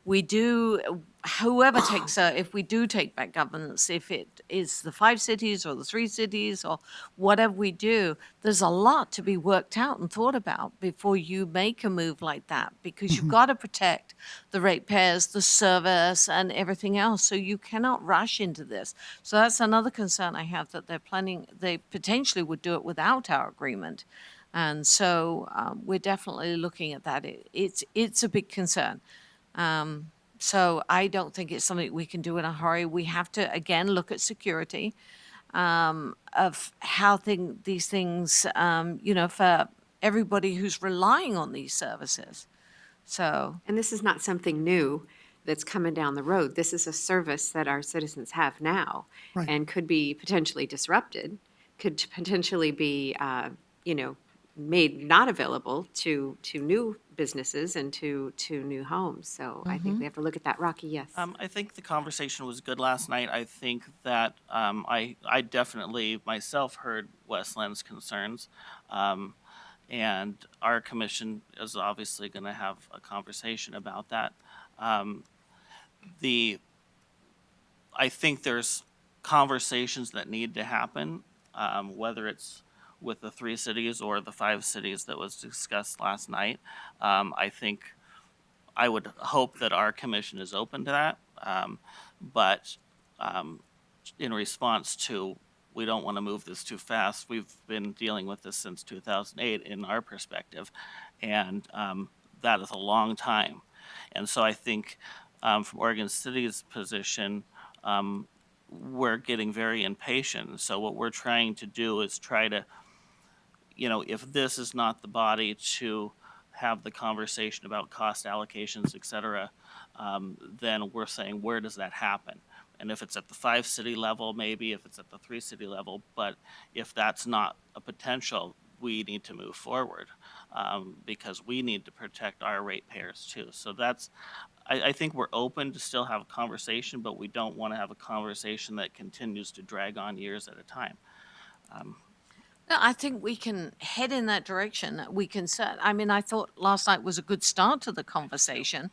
we do whoever takes, if we do take back governance, if it is the 5 cities or the 3 cities or whatever we do, there's a lot to be worked out and thought about before you make a move like that, because you've got to protect the ratepayers, the service, and everything else. So you cannot rush into this. So that's another concern I have, that they potentially would do it without our agreement. And so we're definitely looking at that. It's a big concern. So I don't think it's something we can do in a hurry. We have to, again, look at security of how these things, for everybody who's relying on these services. So, And this is not something new that's coming down the road. This is a service that our citizens have now Right. and could be potentially disrupted, could potentially be, made not available to new businesses and to new homes. So I think we have to look at that. Rocky, yes. I think the conversation was good last night. I think that I definitely myself heard Westland's concerns. And our commission is obviously going to have a conversation about that. I think there's conversations that need to happen, whether it's with the 3 cities or the 5 cities that was discussed last night. I think I would hope that our commission is open to that. But in response to, we don't want to move this too fast. We've been dealing with this since 2008 in our perspective, and that is a long time. And so I think from Oregon City's position, we're getting very impatient. So what we're trying to do is try to, if this is not the body to have the conversation about cost allocations, et cetera, then we're saying, where does that happen? And if it's at the 5 city level, maybe, if it's at the 3 city level, but if that's not a potential, we need to move forward because we need to protect our ratepayers too. So I think we're open to still have a conversation, but we don't want to have a conversation that continues to drag on years at a time. no, I think we can head in that direction. We can set, I thought last night was a good start to the conversation.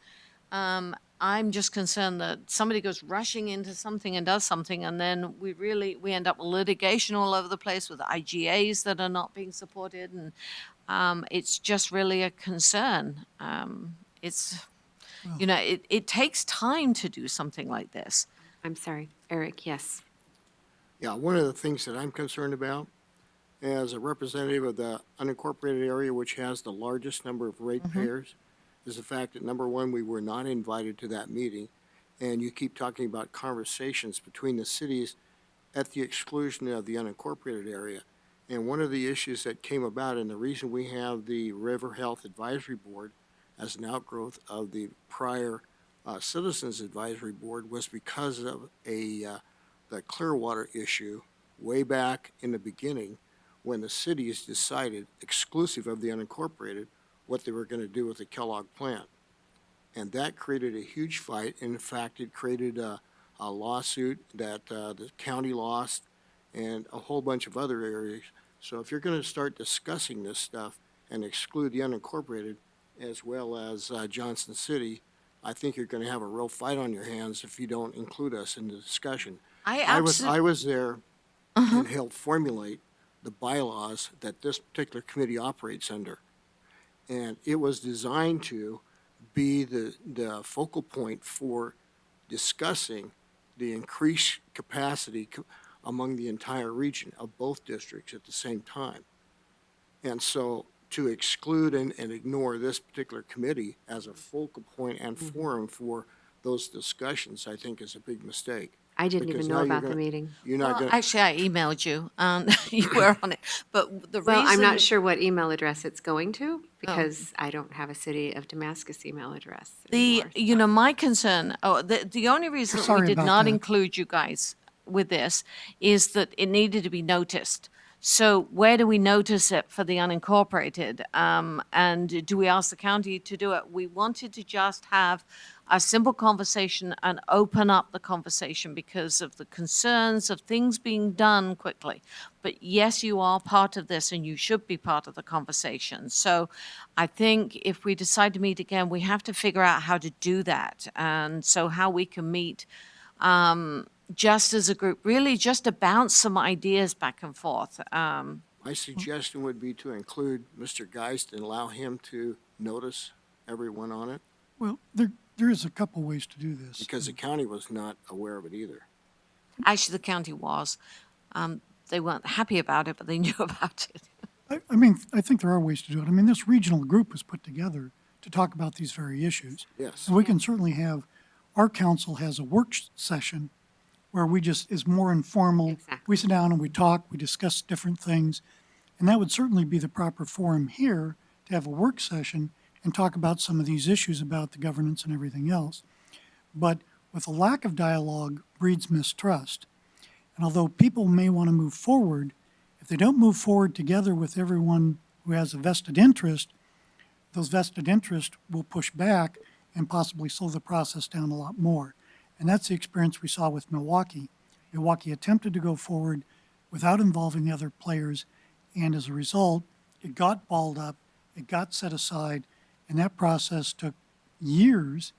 I'm just concerned that somebody goes rushing into something and does something, and then we end up with litigation all over the place with IGAs that are not being supported, and it's just really a concern. It takes time to do something like this. I'm sorry, Eric, yes. Yeah, one of the things that I'm concerned about, as a representative of the unincorporated area, which has the largest number of ratepayers, is the fact that, number one, we were not invited to that meeting, and you keep talking about conversations between the cities at the exclusion of the unincorporated area. And one of the issues that came about, and the reason we have the River Health Advisory Board as an outgrowth of the prior Citizens Advisory Board, was because of the Clearwater issue way back in the beginning, when the cities decided, exclusive of the unincorporated, what they were going to do with the Kellogg plant. And that created a huge fight. In fact, it created a lawsuit that the county lost and a whole bunch of other areas. So if you're going to start discussing this stuff and exclude the unincorporated as well as Johnson City, I think you're going to have a real fight on your hands if you don't include us in the discussion. I was there and helped formulate the bylaws that this particular committee operates under. And it was designed to be the focal point for discussing the increased capacity among the entire region of both districts at the same time. And so to exclude and ignore this particular committee as a focal point and forum for those discussions, I think is a big mistake. I didn't even Because know now you're about the gonna- meeting. You're not Well, going to. actually, I emailed you, and you were on it. But the Well, reason I'm not sure what email address it's going to because I don't have a City of Damascus email address anymore. my concern, the only reason that we Sorry did about not that. include you guys with this is that it needed to be noticed. So where do we notice it for the unincorporated? And do we ask the county to do it? We wanted to just have a simple conversation and open up the conversation because of the concerns of things being done quickly. But yes, you are part of this and you should be part of the conversation. So I think if we decide to meet again, we have to figure out how to do that. And so how we can meet just as a group, really just to bounce some ideas back and forth. My suggestion would be to include Mr. Geist and allow him to notice everyone on it, Well, there is a couple ways to do this. because the county was not aware of it either. Actually, the county was. They weren't happy about it, but they knew about it. I mean, I think there are ways to do it. I mean, this regional group was put together to talk about these very issues. Yes. And we can certainly have, our council has a work session where we just, is more informal. Exactly. We sit down and we talk, we discuss different things. And that would certainly be the proper forum here to have a work session and talk about some of these issues about the governance and everything else. But with a lack of dialogue breeds mistrust. And although people may want to move forward, if they don't move forward together with everyone who has a vested interest, those vested interests will push back and possibly slow the process down a lot more. And that's the experience we saw with Milwaukee. Milwaukee attempted to go forward without involving the other players, and as a result, it got balled up, it got set aside, and that process took years.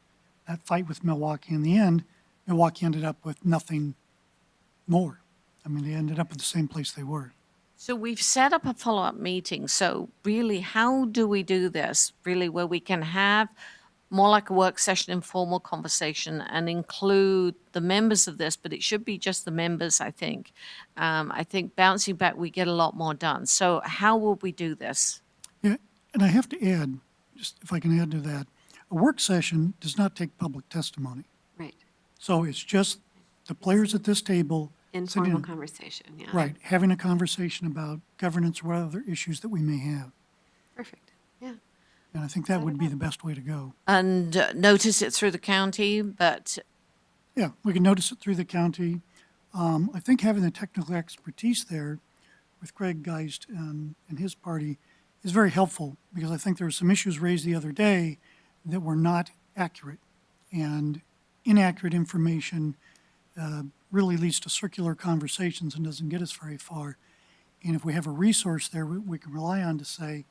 That fight with Milwaukee, in the end, Milwaukee ended up with nothing more. I mean, they ended up at the same place they were. So we've set up a follow-up meeting. So really, how do we do this? Really, where we can have more like a work session, informal conversation, and include the members of this, but it should be just the members, I think. I think bouncing back, we get a lot more done. So how will we do this? Yeah, and I have to add, just if I can add to that, a work session does not take public testimony. Right. So it's just the players at this table. sitting Informal in- conversation, yeah. Right, having a conversation about governance or what other issues that we may have. Perfect, yeah. And I think that would be the best way to go. And notice it through the county, but Yeah, we can notice it through the county. I think having the technical expertise there with Greg Geist and his party is very helpful, because I think there were some issues raised the other day that were not accurate. And inaccurate information really leads to circular conversations and doesn't get us very far. And if we have a resource there we can rely on to say,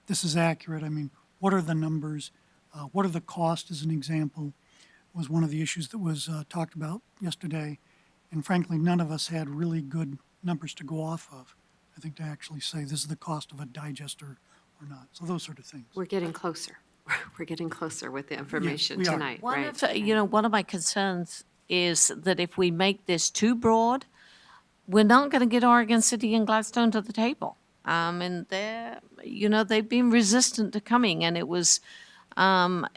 this is accurate. I mean, what are the numbers? What are the costs, as an example, was one of the issues that was talked about yesterday. And frankly, none of us had really good numbers to go off of, I think, to actually say this is the cost of a digester or not. So those sort of things. We're getting closer. We're getting closer with the information we are. tonight, one right? of, one of my concerns is that if we make this too broad, we're not going to get Oregon City and Gladstone to the table. And they've been resistant to coming, and it was to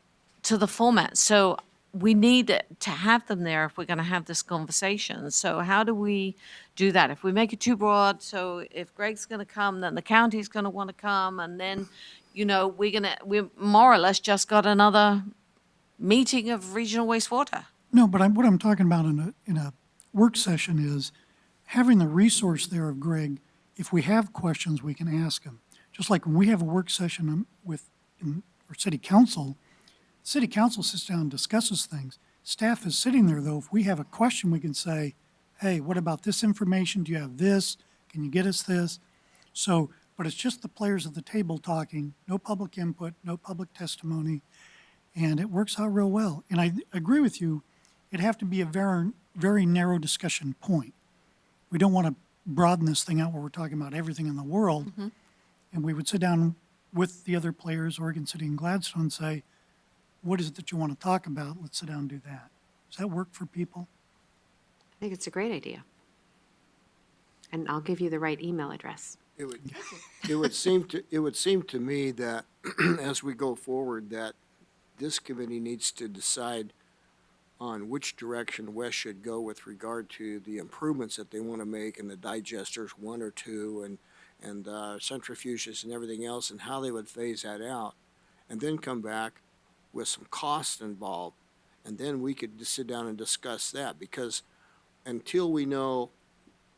the format. So we need to have them there if we're going to have this conversation. So how do we do that? If we make it too broad, so if Greg's going to come, then the county's going to want to come, and then, we more or less just got another meeting of regional wastewater. No, but what I'm talking about in a work session is having the resource there of Greg. If we have questions, we can ask him. Just like when we have a work session with our city council sits down and discusses things. Staff is sitting there, though. If we have a question, we can say, hey, what about this information? Do you have this? Can you get us this? So, but it's just the players at the table talking, no public input, no public testimony, and it works out real well. And I agree with you, it'd have to be a very, very narrow discussion point. We don't want to broaden this thing out where we're talking about everything in the world. And we would sit down with the other players, Oregon City and Gladstone, and say, what is it that you want to talk about? Let's sit down and do that. Does that work for people? I think it's a great idea. And I'll give you the right email address. It would seem to me that as we go forward, that this committee needs to decide on which direction West should go with regard to the improvements that they want to make in the digesters, 1 or 2, and centrifuges and everything else, and how they would phase that out, and then come back with some costs involved, and then we could just sit down and discuss that, because until we know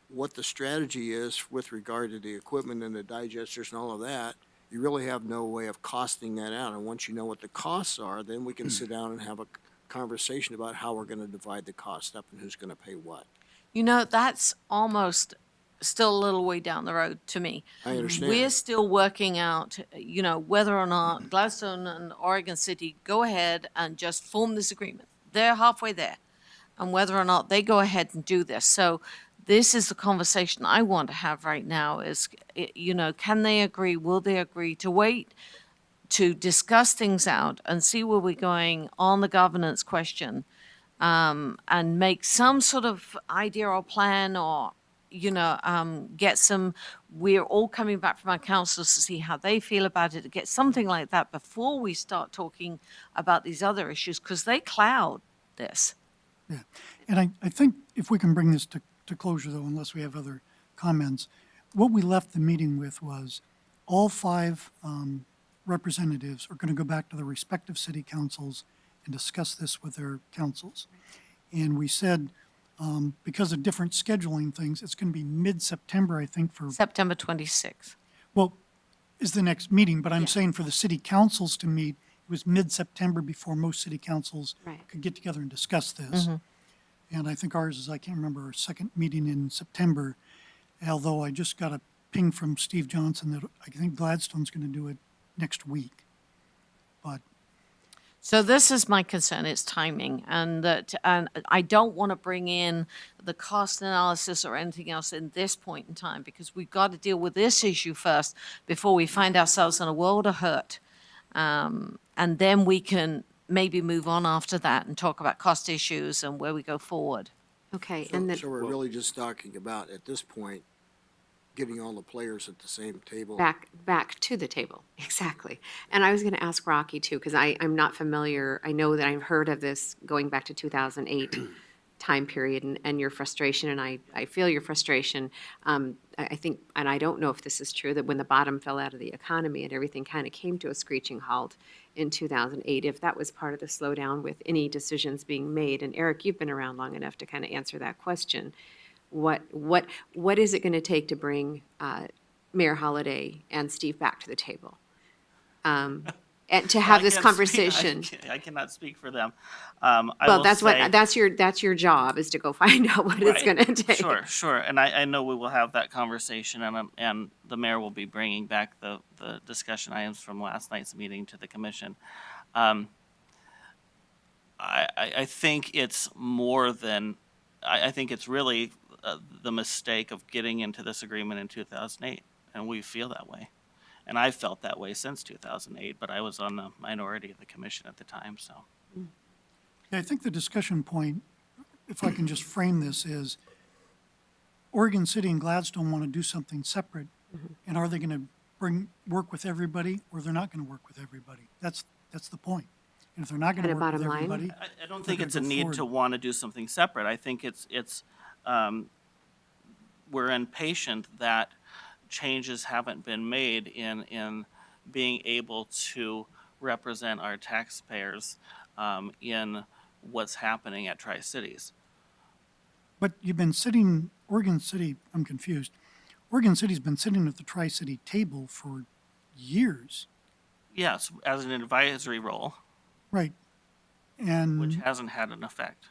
what the strategy is with regard to the equipment and the digesters and all of that, you really have no way of costing that out. And once you know what the costs are, then we can sit down and have a conversation about how we're gonna divide the cost up and who's gonna pay what. You know, that's almost still a little way down the road to me. I understand. We're still working out, you know, whether or not Gladstone and Oregon City go ahead and just form this agreement. They're halfway there. And whether or not they go ahead and do this. So this is the conversation I want to have right now is, you know, can they agree? Will they agree to wait to discuss things out and see where we're going on the governance question? And make some sort of idea or plan or, you know, get some, we're all coming back from our councils to see how they feel about it, to get something like that before we start talking about these other issues, because they cloud this. Yeah, and I think if we can bring this to closure, though, unless we have other comments, what we left the meeting with was all five representatives are going to go back to the respective city councils and discuss this with their councils. And we said, because of different scheduling things, it's going to be mid-September, I think, for, September 26th. well, is the next meeting, but I'm Yeah. saying for the city councils to meet, it was mid-September before most city councils Right. could get together and discuss this. And I think ours is, I can't remember, our second meeting in September, although I just got a ping from Steve Johnson that I think Gladstone's going to do it next week. But So this is my concern, it's timing, and that, and I don't want to bring in the cost analysis or anything else in this point in time, because we've got to deal with this issue first before we find ourselves in a world of hurt. And then we can maybe move on after that and talk about cost issues and where we go forward. Okay, So, and then, so we're really just talking about, at this point, getting all the players at the same table. back to the table, exactly. And I was going to ask Rocky too, because I'm not familiar, I know that I've heard of this going back to 2008 time period and your frustration, and I feel your frustration. I think, and I don't know if this is true, that when the bottom fell out of the economy and everything kind of came to a screeching halt in 2008, if that was part of the slowdown with any decisions being made. And Eric, you've been around long enough to kind of answer that question. What is it going to take to bring Mayor Holliday and Steve back to the table? And to have I this can't conversation? I cannot speak for them. Well, Will that's say- what, that's your job, is to go find out what it's Right. going to take. Sure. And I know we will have that conversation, and the mayor will be bringing back the discussion items from last night's meeting to the commission. I think it's more than, I think it's really the mistake of getting into this agreement in 2008, and we feel that way. And I've felt that way since 2008, but I was on the minority of the commission at the time, so. yeah, I think the discussion point, if I can just frame this, is Oregon City and Gladstone want to do something separate. And are they going to work with everybody, or they're not going to work with everybody? That's the point. And if they're not going to Kinda work with bottom line. everybody, I don't they're think it's a gonna go need forward. to want to do something separate. I think we're impatient that changes haven't been made in being able to represent our taxpayers in what's happening at Tri-Cities. But you've been sitting, Oregon City, I'm confused. Oregon City's been sitting at the Tri-City table for years, Yes, as an advisory role, right? which And hasn't had an effect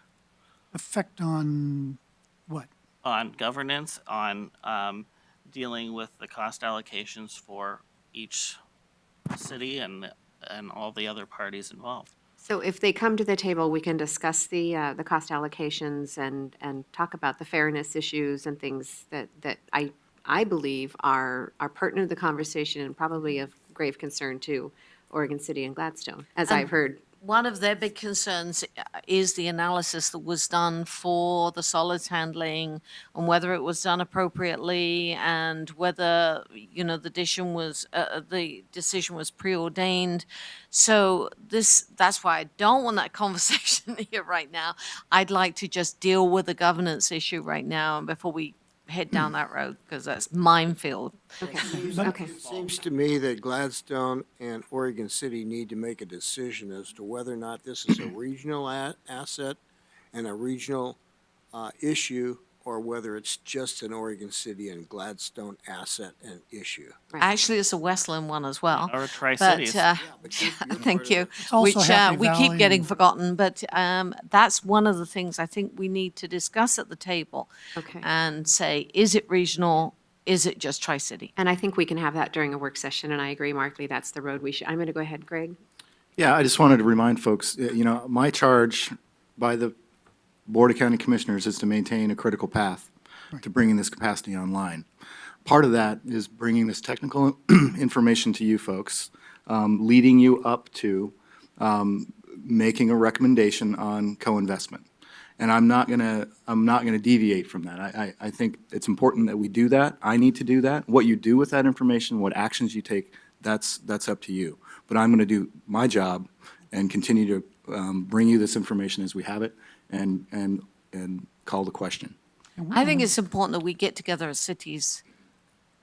effect on what? on governance, on dealing with the cost allocations for each city and all the other parties involved. So if they come to the table, we can discuss the cost allocations and talk about the fairness issues and things that I believe are pertinent to the conversation and probably of grave concern to Oregon City and Gladstone, as I've heard. One of their big concerns is the analysis that was done for the solids handling and whether it was done appropriately and whether, you know, the decision was preordained. So that's why I don't want that conversation here right now. I'd like to just deal with the governance issue right now before we head down that road, because that's minefield. Okay. It seems to me that Gladstone and Oregon City need to make a decision as to whether or not this is a regional asset and a regional issue, or whether it's just an Oregon City and Gladstone asset and issue. Right. Actually, it's a Westland one as well. Or But, Tri-Cities. But you're part thank of you. it. It's also Which Happy we keep Valley getting and- forgotten, but that's one of the things I think we need to discuss at the table Okay. and say, is it regional? Is it just Tri-City? And I think we can have that during a work session, and I agree, Markley, that's the road we should, I'm going to go ahead, Greg. Yeah, I just wanted to remind folks, my charge by the Board of County Commissioners is to maintain a critical path to bringing this capacity online. Part of that is bringing this technical information to you folks, leading you up to making a recommendation on co-investment. And I'm not gonna deviate from that. I think it's important that we do that. I need to do that. What you do with that information, what actions you take, that's up to you. But I'm gonna do my job and continue to bring you this information as we have it and call the question. I think it's important that we get together as cities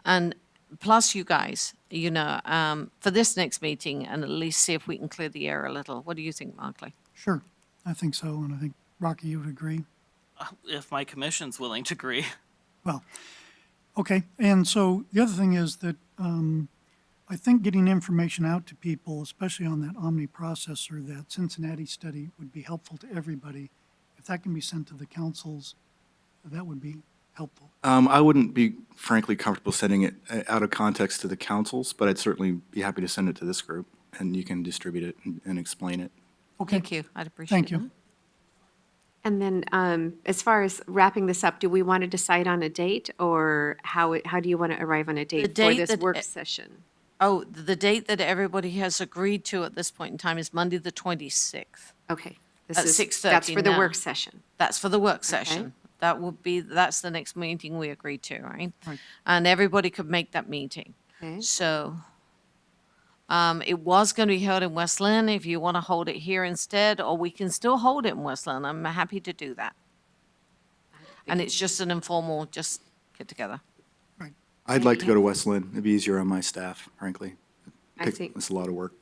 and plus you guys, for this next meeting and at least see if we can clear the air a little. What do you think, Markley? Sure, I think so, and I think, Rocky, you would agree. If my commission's willing to agree. Well, okay, and so the other thing is that I think getting information out to people, especially on that Omni processor, that Cincinnati study would be helpful to everybody. If that can be sent to the councils, that would be helpful. I wouldn't be frankly comfortable sending it out of context to the councils, but I'd certainly be happy to send it to this group, and you can distribute it and explain it. Okay, Thank you. I'd appreciate thank that. you. And then, as far as wrapping this up, do we want to decide on a date, or how do you want to arrive on a date for date this that work it- session? Oh, the date that everybody has agreed to at this point in time is Monday, the 26th. Okay. This At is 6:30 That's for the now. work session. That's for the work session. That's the next meeting we agreed to, right? Right. And everybody could make that meeting. Okay. So, it was going to be held in West Lynn. If you want to hold it here instead, or we can still hold it in West Lynn. I'm happy to do that. And it's just an informal, just get together. I'd like to go to West Lynn. It'd be easier on my staff, frankly. I think, It's a lot of work.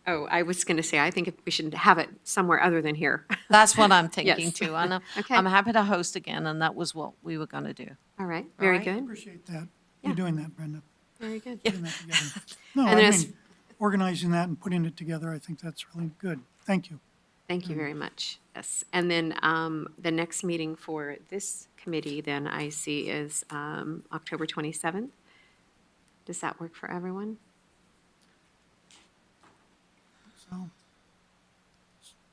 oh, I was going to say, I think we should have it somewhere other than here. That's what I'm thinking Yes. too. And Okay. I'm happy to host again, and that was what we were going to do. All right, very right. good, Appreciate that. Yeah. You're doing that, Brenda. very good. Putting that together. No, And I there's- mean, organizing that and putting it together, I think that's really good. Thank you. Thank you very much. Yes. And then the next meeting for this committee, then I see is October 27th. Does that work for everyone? So,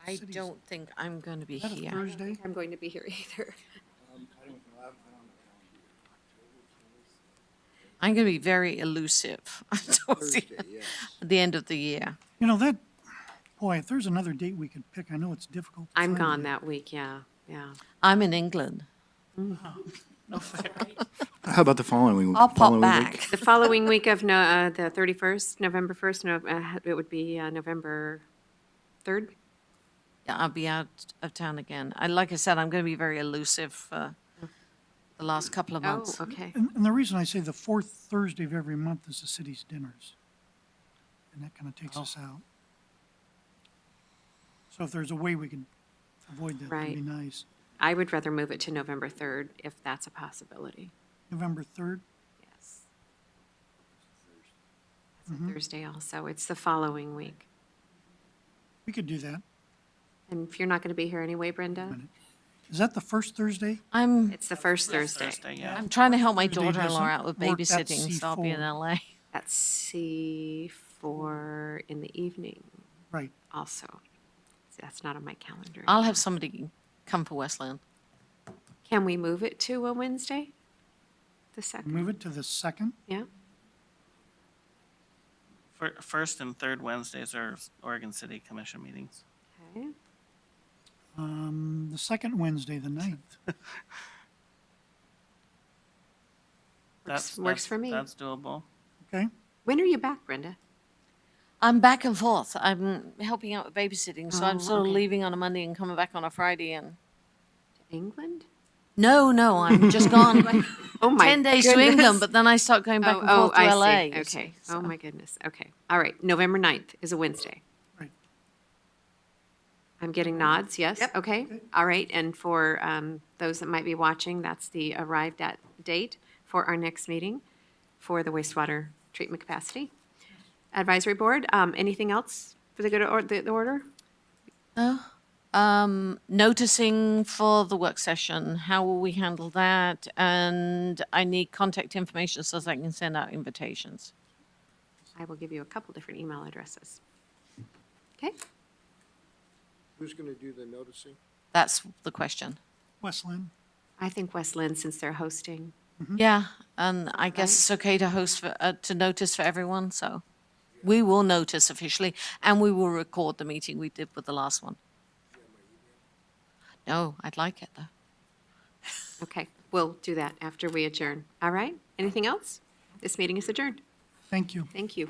I Cities. don't think I'm going to be is that a here. Thursday? I'm going to be here either. I'm going to be very elusive towards the, Thursday, yes. at the end of the year. Boy, if there's another date we could pick, I know it's difficult. to I'm find gone a date. that week, yeah, yeah. I'm in England. How about the following? I'll pop following back. week? The following week of the 31st, November 1st, it would be November 3rd? Yeah, I'll be out of town again. Like I said, I'm going to be very elusive for the last couple of Oh, months. okay. And the reason I say the fourth Thursday of every month is the city's dinners. And that kind of takes us out. So if there's a way we could avoid that, that'd be Right. nice. I would rather move it to November 3rd, if that's a possibility. November 3rd? Yes. It's a Thursday also. It's the following week. We could do that. And if you're not going to be here anyway, Brenda? Is that the first Thursday? It's the first Thursday. Thursday, yeah. I'm trying to help my Thursday daughter-in-law doesn't out with work. That's babysitting, so I'll be in C4. LA. That's C4 in the evening Right. also. That's not on my calendar. I'll have somebody come for Westland. Can we move it to a Wednesday? The 2nd? Move it to the 2nd? Yeah? First and third Wednesdays are Oregon City Commission meetings. Okay. The second Wednesday, the 9th. Works for me. That's doable. Okay? When are you back, Brenda? I'm back and forth. I'm helping out with babysitting, so I'm Oh, sort of okay. leaving on a Monday and coming back on a Friday. And England? no, I'm just gone Oh, my 10 days to goodness. England, but then I start going back and forth to I LA. see. you Okay. see, Oh, so. my goodness. Okay. All right. November 9th is a Wednesday. Right. I'm getting nods, yes? Yep. Okay, all right. And for those that might be watching, that's the arrived at date for our next meeting for the wastewater treatment capacity. Advisory Board, anything else for the good of the order? Noticing for the work session, how will we handle that? And I need contact information so that I can send out invitations. I will give you a couple different email addresses. Okay, Who's gonna do the noticing? That's the question. West Lynn? I think West Lynn, since they're hosting. Yeah, and I guess it's okay to host for, to notice for everyone, so we will notice officially, and we will record the meeting we did with the last one. No, I'd like it though. Okay, we'll do that after we adjourn. All right, anything else? This meeting is adjourned. Thank you. Thank you.